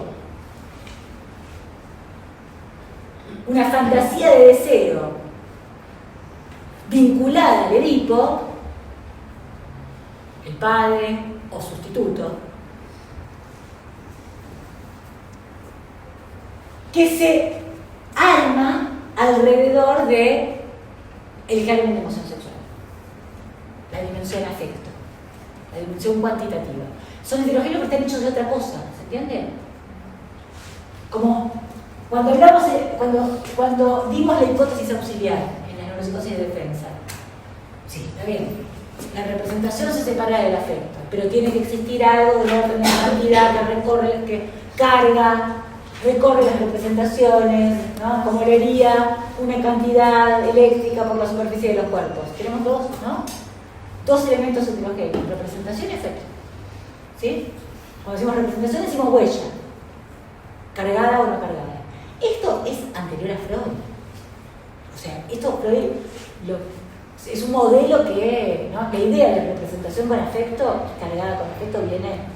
una fantasía de deseo vinculada al Edipo, el padre o sustituto, que se arma alrededor de el germen de emoción sexual, la dimensión afecto, la dimensión cuantitativa. Son heterogéneos pero están hechos de otra cosa, ¿se entiende? Como cuando hablamos, cuando dimos la hipótesis auxiliar en la neuropsicosis de defensa, sí, está bien, la representación se separa del afecto, pero tiene que existir algo del orden de la cantidad que carga, recorre las representaciones, ¿no? Como leería una cantidad eléctrica por la superficie de los cuerpos. Tenemos dos, ¿no? Dos elementos heterogéneos, representación y efecto. ¿Sí? Cuando decimos representación decimos huella, cargada o no cargada. Esto es anterior a Freud. O sea, esto Freud es un modelo que, ¿no? La idea de representación con afecto, cargada con afecto, viene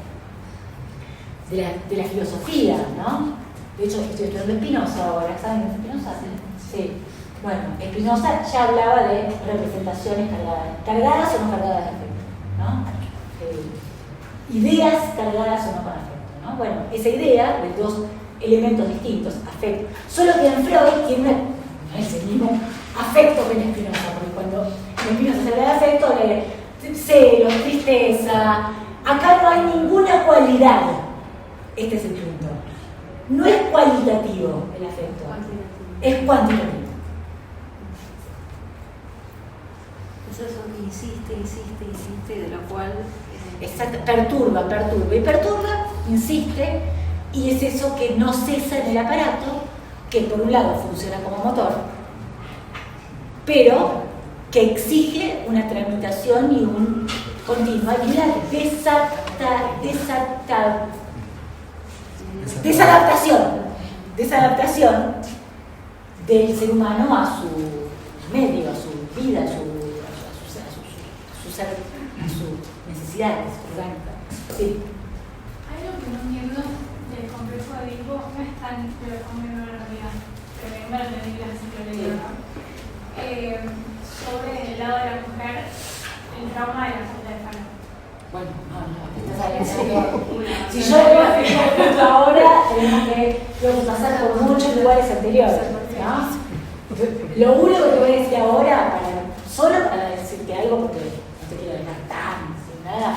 de la filosofía, ¿no? De hecho, estoy estudiando Spinoza ahora. ¿Saben Spinoza? Sí. Bueno, Spinoza ya hablaba de representaciones cargadas o no cargadas de afecto, ¿no? Ideas cargadas o no con afecto, ¿no? Bueno, esa idea de dos elementos distintos, afecto, solo que en Freud tiene no es el mismo afecto que en Spinoza, porque cuando en Spinoza se habla de afecto, habla de celos, tristeza. Acá no hay ninguna cualidad. Este es el punto. No es cualitativo el afecto, es cuantitativo. Es eso que insiste, de lo cual... Exacto, perturba, insiste, y es eso que no cesa en el aparato, que por un lado funciona como motor, pero que exige una tramitación y un continuo. Hay una desadaptación del ser humano a su medio, a su vida, a sus necesidades orgánicas. Sí. Hay algo que no entiendo del complejo de Edipo, no es tan pero como en realidad, pero me van a tener la psicología, sobre el lado de la mujer, el trauma de la falta de falo. Bueno, si yo veo ahora, tenemos que pasar por muchos lugares anteriores, ¿no? Lo único que voy a decir ahora, solo para decirte algo, porque no te quiero dejar tan sin nada,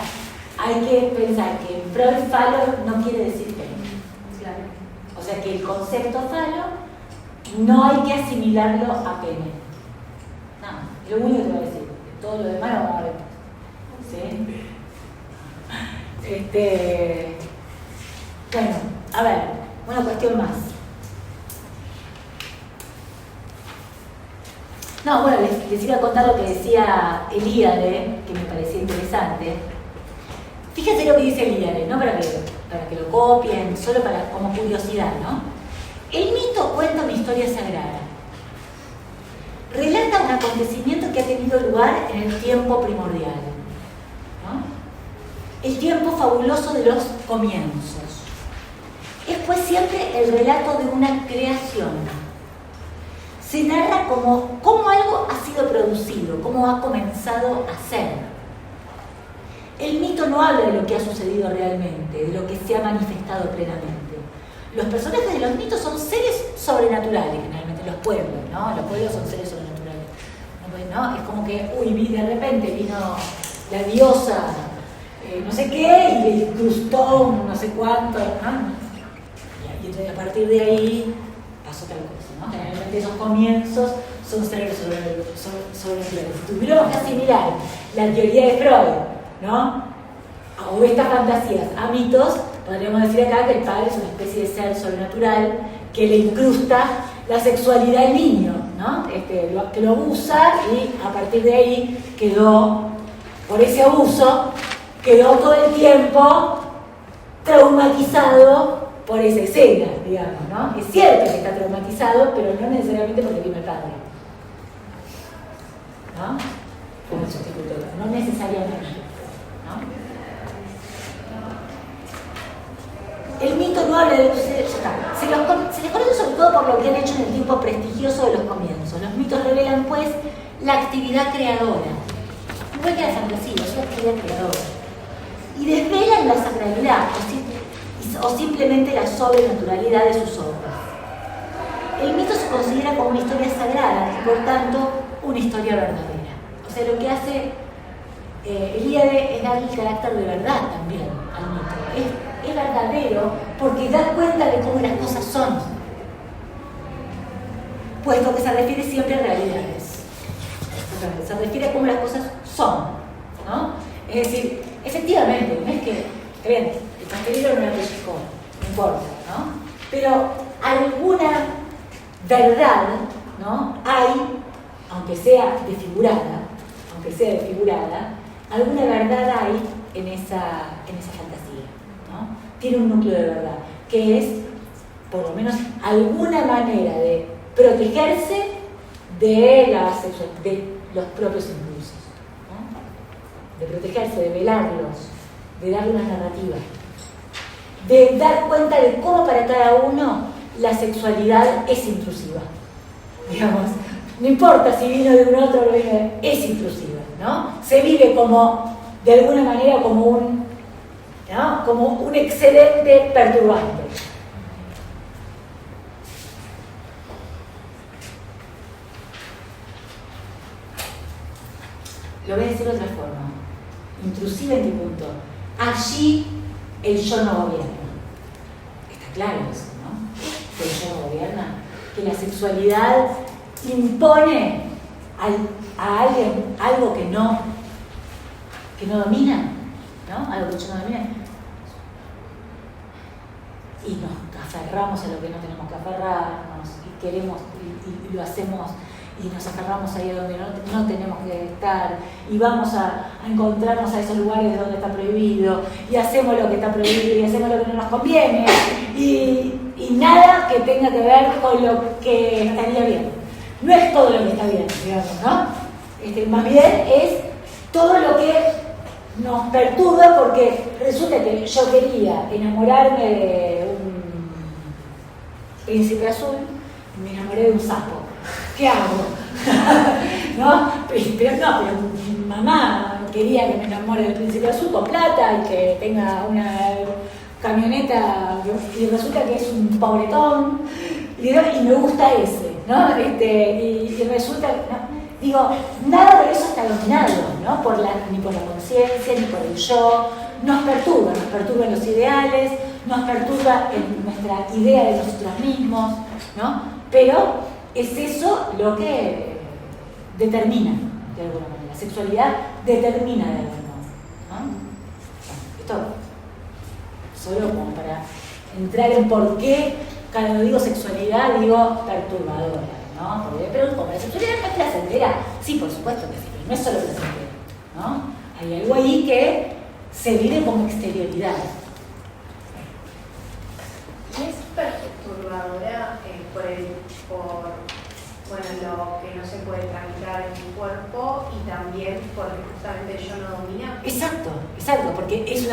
hay que pensar que en Freud falo no quiere decir pene. O sea que el concepto falo no hay que asimilarlo a pene. No, es lo único que te voy a decir. Todo lo demás lo vamos a ver. ¿Sí? Bueno, a ver, una cuestión más. No, bueno, les iba a contar lo que decía Elíade, que me parecía interesante. Fíjense lo que dice Elíade, no para que lo copien, solo como curiosidad, ¿no? El mito cuenta una historia sagrada. Relata un acontecimiento que ha tenido lugar en el tiempo primordial, ¿no? El tiempo fabuloso de los comienzos. Es pues siempre el relato de una creación. Se narra cómo algo ha sido producido, cómo ha comenzado a ser. El mito no habla de lo que ha sucedido realmente, de lo que se ha manifestado plenamente. Los personajes de los mitos son seres sobrenaturales, generalmente los pueblos, ¿no? Los pueblos son seres sobrenaturales, ¿no? Es como que, de repente vino la diosa, no sé qué, y le incrustó un no sé cuánto, ¿no? Y entonces a partir de ahí pasó tal cosa, ¿no? Generalmente esos comienzos son seres sobrenaturales. Si tuviéramos que asimilar la teoría de Freud, ¿no? O estas fantasías a mitos, podríamos decir acá que el padre es una especie de ser sobrenatural que le incrusta la sexualidad al niño, ¿no? Que lo abusa y a partir de ahí por ese abuso, quedó todo el tiempo traumatizado por esa escena, digamos, ¿no? Es cierto que está traumatizado, pero no necesariamente porque vino el padre, ¿no? Como sustituto, no necesariamente, ¿no? El mito no habla de... Se les conoce sobre todo por lo que han hecho en el tiempo prestigioso de los comienzos. Los mitos revelan, pues, la actividad creadora. Igual que la fantasía, es una actividad creadora. Y desvelan la sacralidad o simplemente la sobrenaturalidad de sus obras. El mito se considera como una historia sagrada y, por tanto, una historia verdadera. O sea, lo que hace Elíade es darle el carácter de verdad también al mito. Es verdadero porque da cuenta de cómo las cosas son, puesto que se refiere siempre a realidades. Se refiere a cómo las cosas son, ¿no? Es decir, efectivamente, no es que, vean, el pastelero no la pellizcó, no importa, ¿no? Pero alguna verdad ¿no? Hay, aunque sea desfigurada, alguna verdad hay en esa fantasía, ¿no? Tiene un núcleo de verdad, que es, por lo menos, alguna manera de protegerse de los propios impulsos, ¿no? De protegerse, de velarlos, de darle una narrativa, de dar cuenta de cómo para cada uno la sexualidad es intrusiva, digamos. No importa si vino de un otro o es intrusiva, ¿no? Se vive como, de alguna manera, como un excedente perturbante. Lo voy a decir de otra forma. Intrusiva en qué punto. Allí el yo no gobierna. Está claro eso, ¿no? Que el yo no gobierna. Que la sexualidad impone a alguien algo que no domina, ¿no? Algo que el yo no domina. Y nos aferramos a lo que no tenemos que aferrarnos, y queremos, y lo hacemos, y nos aferramos ahí donde no tenemos que estar, y vamos a encontrarnos a esos lugares donde está prohibido, y hacemos lo que está prohibido, y hacemos lo que no nos conviene, y nada que tenga que ver con lo que estaría bien. No es todo lo que está bien, digamos, ¿no? Más bien es todo lo que nos perturba, porque resulta que yo quería enamorarme de un príncipe azul y me enamoré de un sapo. ¿Qué hago? ¿No? Pero mi mamá quería que me enamore del príncipe azul con plata y que tenga una camioneta, y resulta que es un pobretón, y me gusta ese, ¿no? Y resulta, ¿no? Digo, nada de eso está dominado, ¿no? Ni por la conciencia, ni por el yo. Nos perturban los ideales, nos perturba en nuestra idea de nosotros mismos, ¿no? Pero es eso lo que determina, de alguna manera. La sexualidad determina de algún modo, ¿no? Bueno, esto solo como para entrar en por qué, cuando digo sexualidad, digo perturbadora, ¿no? Pero como la sexualidad no es placentera, sí, por supuesto que sí, pero no es solo placentera, ¿no? Hay algo ahí que se vive como exterioridad. ¿Es perturbadora por lo que no se puede tramitar en tu cuerpo y también porque justamente yo no domina? Exacto, porque es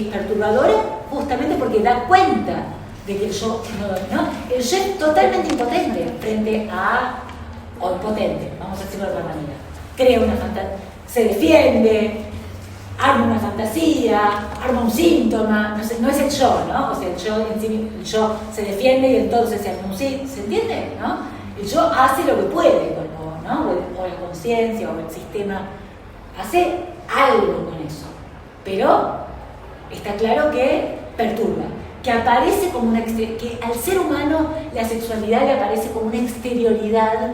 perturbadora justamente porque da cuenta de que el yo no domina. El yo es totalmente impotente frente o impotente, vamos a decirlo de otra manera. Crea una fantasía, se defiende, arma una fantasía, arma un síntoma, no es el yo, ¿no? O sea, el yo se defiende y entonces se arma un síntoma, ¿se entiende? ¿No? El yo hace lo que puede, ¿no? O la conciencia o el sistema hace algo con eso, pero está claro que perturba, que aparece como que al ser humano la sexualidad le aparece como una exterioridad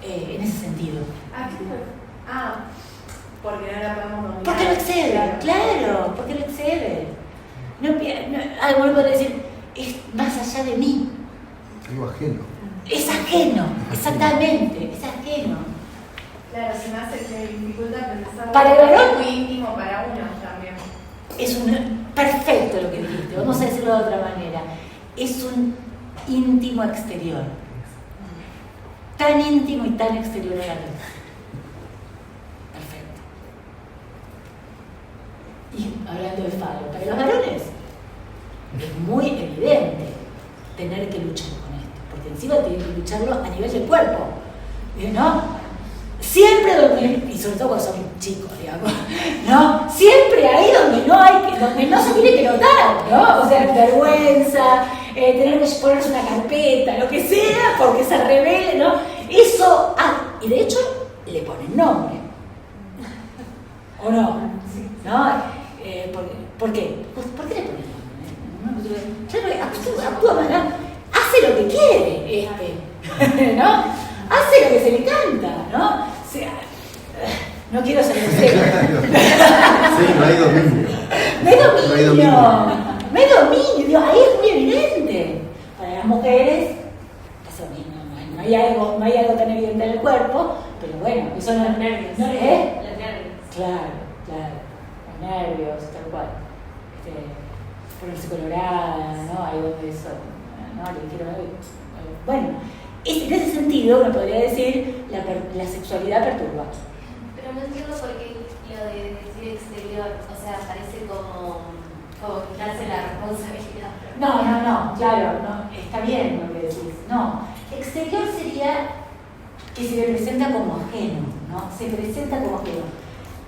en ese sentido. Porque no la podemos dominar. Porque lo excede, claro, porque lo excede. Algo me puede decir, es más allá de mí. Algo ajeno. Es ajeno, exactamente, es ajeno. Claro, se me hace que dificulta pensar. Para el varón, es muy íntimo para uno también. Es perfecto lo que dijiste, vamos a decirlo de otra manera. Es un íntimo exterior. Tan íntimo y tan exterior a la vez. Perfecto. Y hablando de falo, para los varones es muy evidente tener que luchar con esto, porque encima tienen que lucharlo a nivel del cuerpo, ¿no? Siempre donde, y sobre todo cuando son chicos, digamos, ¿no? Siempre ahí donde no se tiene que notar, ¿no? O sea, vergüenza, tener que ponerse una carpeta, lo que sea, porque se revele, ¿no? Eso, y de hecho le ponen nombre, ¿o no? ¿No? ¿Por qué? ¿Por qué le ponen nombre? Actúa, ¿no? Hace lo que quiere, ¿no? Hace lo que se le canta, ¿no? O sea, no quiero ser grosero. Sí, no hay dominio. Me dominio, digo, ahí es muy evidente. Para las mujeres, eso mismo, no hay algo tan evidente en el cuerpo, pero bueno, eso no Los nervios. ¿no? ¿Eh? Los nervios. Claro, los nervios, tal cual. Ponerse colorada, ¿no? Algo de eso, ¿no? Le dijeron, bueno, en ese sentido uno podría decir la sexualidad perturba. Pero no entiendo por qué lo de decir exterior, o sea, parece como quitarse la responsabilidad. No, claro, no, está bien lo que decís. No, exterior sería que se le presenta como ajeno, ¿no? Se presenta como ajeno.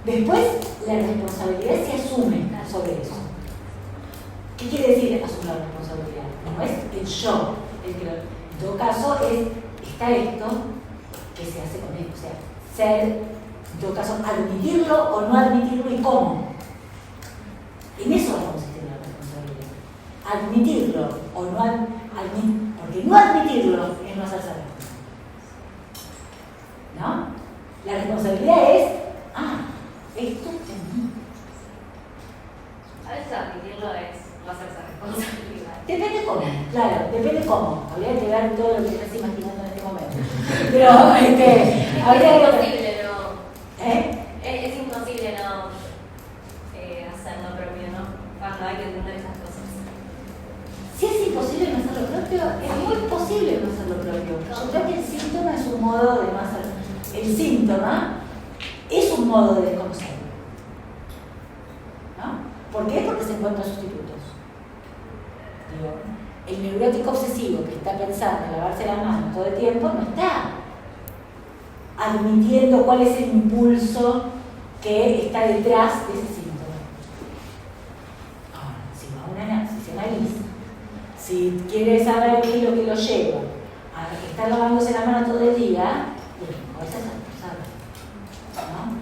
Después, la responsabilidad se asume sobre eso. ¿Qué quiere decir asumir la responsabilidad? No es el yo, en todo caso está esto que se hace con él, o sea, ser, en todo caso, admitirlo o no admitirlo y cómo. En eso va a consistir la responsabilidad. Admitirlo o no admitirlo, porque no admitirlo es no hacerse responsable. ¿No? La responsabilidad es, esto es mí. A veces admitirlo es no hacerse responsabilidad. Depende cómo, claro, depende cómo. Habría que ver todo lo que estás imaginando en este momento. Pero, habría es que imposible no. ¿Eh? Es imposible no hacerlo propio, ¿no? Cuando hay que entender esas cosas. Si es imposible no hacer lo propio, es muy posible no hacer lo propio. Yo creo que el síntoma es un modo de no hacer. El síntoma es un modo de desconocer. ¿No? ¿Por qué? Porque se encuentran sustitutos. Digo, el neurótico obsesivo que está pensando en lavarse las manos todo el tiempo no está admitiendo cuál es el impulso que está detrás de ese síntoma. Ahora, si se analiza, si quiere saber qué es lo que lo lleva a estar lavándose la mano todo el día, mejor se sabe, ¿no?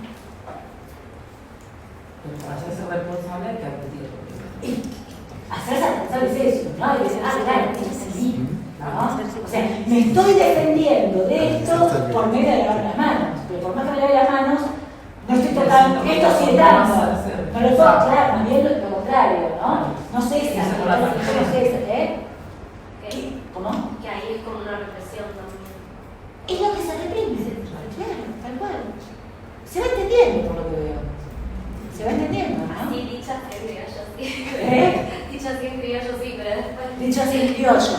Pero para hacerse responsable hay que admitirlo. Hacerse responsable es eso, ¿no? Y decir, claro, es así, ¿no? O sea, me estoy defendiendo de esto por medio de lavar las manos, pero por más que me lave las manos, no estoy tocando, esto sí está, no lo puedo, claro, más bien lo contrario, ¿no? No sé si ¿Cómo? Que ahí es como una represión también. Es lo que se reprime, claro, tal cual. Se va entendiendo por lo que veo. Se va entendiendo, ¿no? Así dicho en criollo, sí. Dicho así en criollo, sí, pero después. Dicho así en criollo.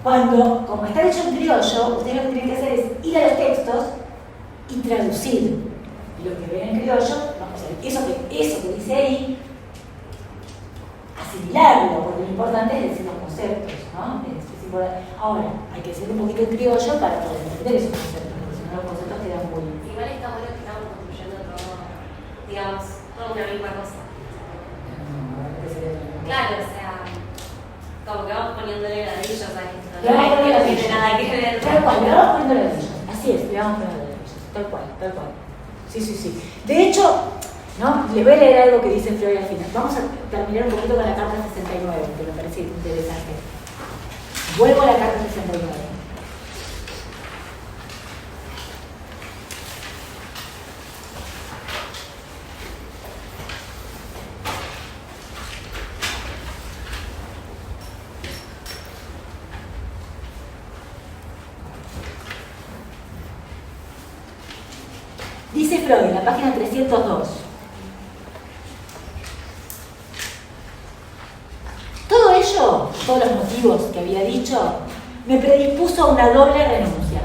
Bueno, como está dicho en criollo, ustedes lo que tienen que hacer es ir a los textos y traducir lo que ven en criollo, ¿no? O sea, eso que dice ahí, asimilarlo, porque lo importante es decir los conceptos, ¿no? Ahora, hay que decir un poquito en criollo para poder entender esos conceptos, porque si no los conceptos quedan muy... Igual está bueno que estamos construyendo todo, digamos, toda una misma cosa. Claro, o sea, como que vamos poniéndole ladrillos a esto, no tiene nada que ver. Tal cual, le vamos poniendo ladrillos, así es, le vamos poniendo ladrillos, tal cual. Sí. De hecho, ¿no? Les voy a leer algo que dice Freud al final. Vamos a terminar un poquito con la carta 69, que me parece interesante. Vuelvo a la carta 69. Dice Freud, en la página 302. Todo ello, todos los motivos que había dicho, me predispuso a una doble renuncia.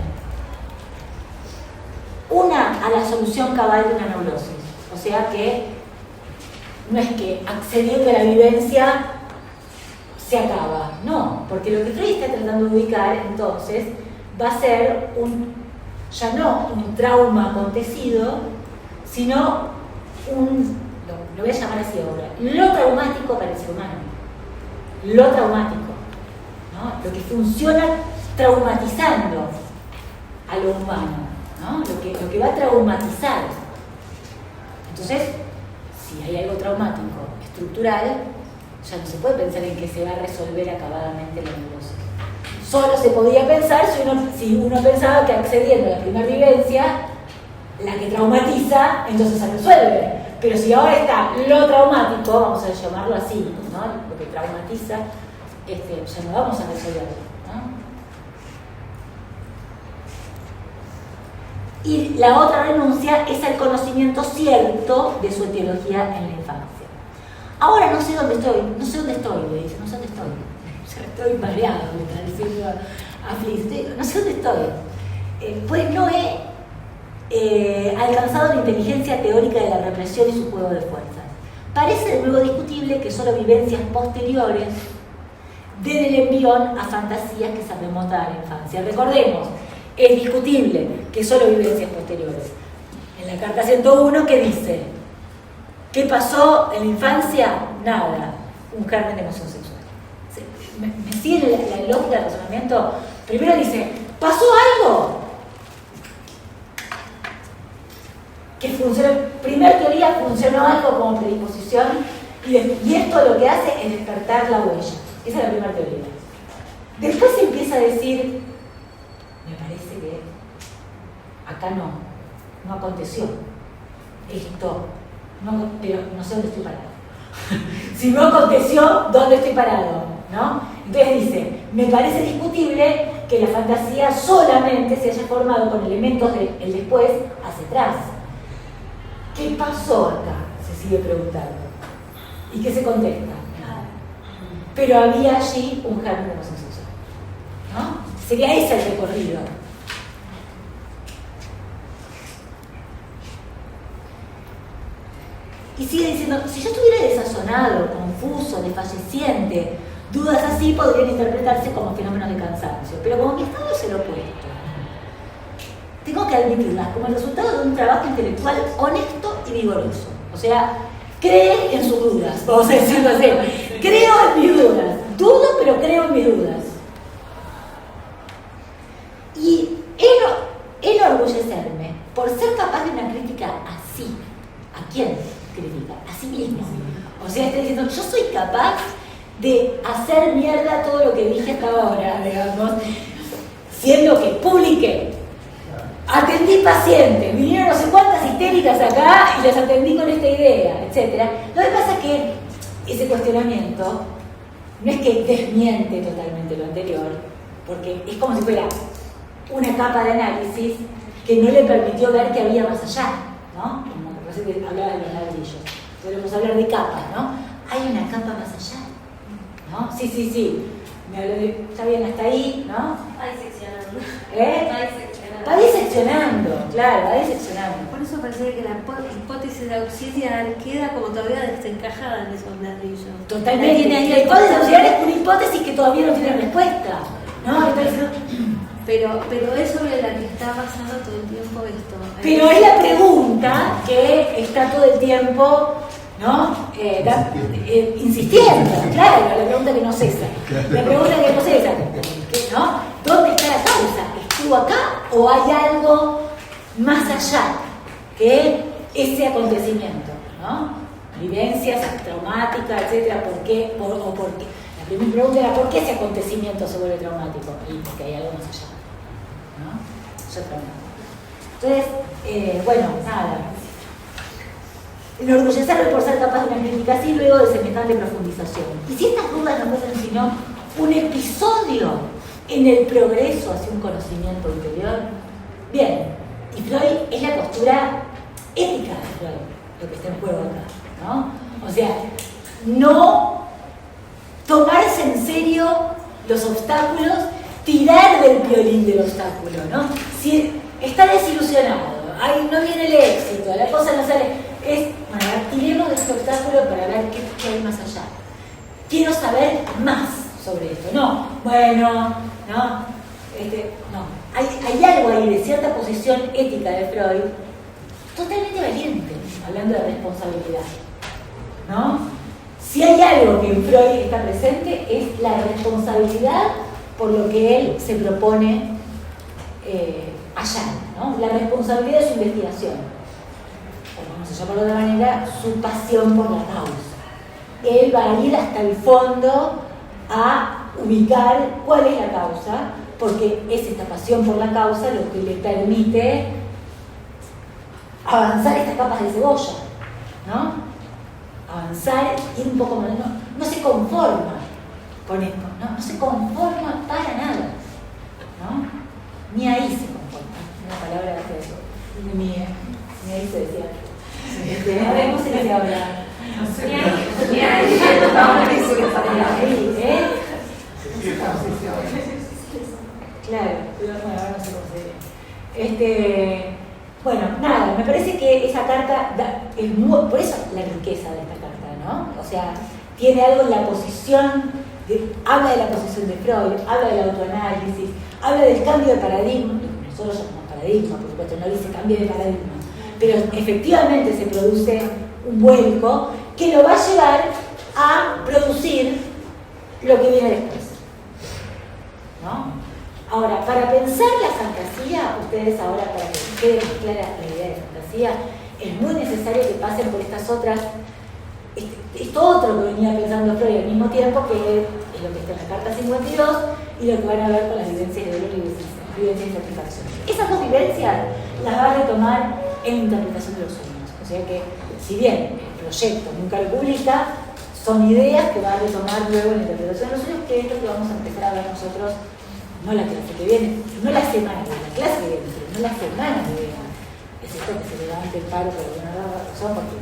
Una, a la solución cabal de una neurosis. O sea que no es que accediendo a la vivencia se acaba. No, porque lo que Freud está tratando de ubicar entonces va a ser ya no un trauma acontecido, sino lo voy a llamar así ahora, lo traumático para el ser humano. Lo traumático, ¿no? Lo que funciona traumatizando a lo humano, ¿no? Lo que va a traumatizar. Entonces, si hay algo traumático estructural, ya no se puede pensar en que se va a resolver acabadamente la neurosis. Solo se podía pensar si uno pensaba que accediendo a la primera vivencia, la que traumatiza, entonces se resuelve. Pero si ahora está lo traumático, vamos a llamarlo así, ¿no? Lo que traumatiza, ya no vamos a resolverlo, ¿no? y la otra renuncia es al conocimiento cierto de su etiología en la infancia. Ahora no sé dónde estoy, le dice, no sé dónde estoy. O sea, estoy mareado, me está diciendo a Fliss, no sé dónde estoy. Pues no he alcanzado la inteligencia teórica de la represión y su juego de fuerzas. Parece de nuevo discutible que solo vivencias posteriores den el envión a fantasías que se remontan a la infancia. Recordemos, es discutible que solo vivencias posteriores. En la carta 101, ¿qué dice? ¿Qué pasó en la infancia? Nada, un germen de emoción sexual. ¿Me sigue la lógica del razonamiento? Primero dice, ¿pasó algo? Que funcionó, primer teoría, funcionó algo como predisposición y esto lo que hace es despertar la huella. Esa es la primera teoría. Después se empieza a decir, me parece que acá no aconteció esto, pero no sé dónde estoy parado. Si no aconteció, ¿dónde estoy parado? ¿No? Entonces dice, me parece discutible que la fantasía solamente se haya formado con elementos del después hacia atrás. ¿Qué pasó acá? Se sigue preguntando. ¿Y qué se contesta? Nada. Pero había allí un germen de emoción sexual, ¿no? Sería ese el recorrido. Y sigue diciendo, si yo estuviera desazonado, confuso, desfalleciente, dudas así podrían interpretarse como fenómenos de cansancio. Pero como mi estado es el opuesto, tengo que admitirlas como el resultado de un trabajo intelectual honesto y vigoroso. O sea, cree en sus dudas, vamos a decirlo así. Creo en mis dudas. Dudo, pero creo en mis dudas. Y enorgullecerme por ser capaz de una crítica así. ¿A quién critica? A sí mismo. O sea, está diciendo, yo soy capaz de hacer mierda todo lo que dije hasta ahora, digamos, siendo que publiqué. Atendí pacientes, vinieron no sé cuántas histéricas acá y las atendí con esta idea, etc. Lo que pasa es que ese cuestionamiento no es que desmiente totalmente lo anterior, porque es como si fuera una capa de análisis que no le permitió ver que había más allá, ¿no? Como recién hablaba de los ladrillos, podemos hablar de capas, ¿no? Hay una capa más allá, ¿no? Sí, me habló de, está bien hasta ahí, ¿no? Va diseccionando. Va diseccionando, claro, va diseccionando. Por eso parece que la hipótesis auxiliar queda como todavía desencajada en esos ladrillos. Totalmente. La hipótesis auxiliar es una hipótesis que todavía no tiene respuesta, ¿no? Entonces, pero es sobre la que está basado todo el tiempo esto. Pero es la pregunta que está todo el tiempo, ¿no? Insistiendo, claro, la pregunta que no cesa. La pregunta que no cesa, ¿no? ¿Dónde está la causa? ¿Estuvo acá o hay algo más allá que ese acontecimiento, ¿no? Vivencias traumáticas, etcétera, ¿por qué? ¿Por qué? La primera pregunta era ¿por qué ese acontecimiento se vuelve traumático? Y porque hay algo más allá, ¿no? Eso es traumático. Entonces, bueno, nada. Enorgullecerme por ser capaz de una crítica así luego de semejante profundización. Y si estas dudas no fuesen sino un episodio en el progreso hacia un conocimiento interior, bien, y Freud es la postura ética de Freud, lo que está en juego acá, ¿no? O sea, no tomarse en serio los obstáculos, tirar del violín del obstáculo, ¿no? Si está desilusionado, ahí no viene el éxito, la cosa no sale, es, bueno, tiremos de este obstáculo para ver qué hay más allá. Quiero saber más sobre esto, no, bueno, no, hay algo ahí de cierta posición ética de Freud totalmente valiente, hablando de responsabilidad, ¿no? Si hay algo que en Freud está presente es la responsabilidad por lo que él se propone hallar, ¿no? La responsabilidad de su investigación, o vamos a llamarlo de otra manera, su pasión por la causa. Él va a ir hasta el fondo a ubicar cuál es la causa, porque es esta pasión por la causa lo que le permite avanzar estas capas de cebolla, ¿no? Avanzar, ir un poco más, no se conforma con esto, no se conforma para nada, ¿no? Ni ahí se conforma, una palabra de eso. Ni ahí se decía. A ver, ¿cómo se dice ahora? No sé. Ni ahí. ¿Eh? Esta obsesión. Claro, pero bueno, ahora no sé cómo se dice. Bueno, nada, me parece que esa carta es muy, por eso la riqueza de esta carta, ¿no? O sea, tiene algo en la posición, habla de la posición de Freud, habla del autoanálisis, habla del cambio de paradigma, nosotros llamamos paradigma, por supuesto, no dice cambio de paradigma, pero efectivamente se produce un vuelco que lo va a llevar a producir lo que viene después, ¿no? Ahora, para pensar la fantasía, ustedes ahora, para que quede más clara la idea de fantasía, es muy necesario que pasen por estas otras, esto otro que venía pensando Freud al mismo tiempo, que es lo que está en la carta 52 y lo que van a ver con las vivencias de dolor y vivencias de satisfacción. Esas dos vivencias las va a retomar en la interpretación de los sueños. O sea que, si bien el proyecto nunca lo publica, son ideas que va a retomar luego en la interpretación de los sueños, que es lo que vamos a empezar a ver nosotros. No la clase que viene, no la semana que viene, la clase que viene, pero no la semana que viene. Es esto que se levante el paro por alguna razón, porque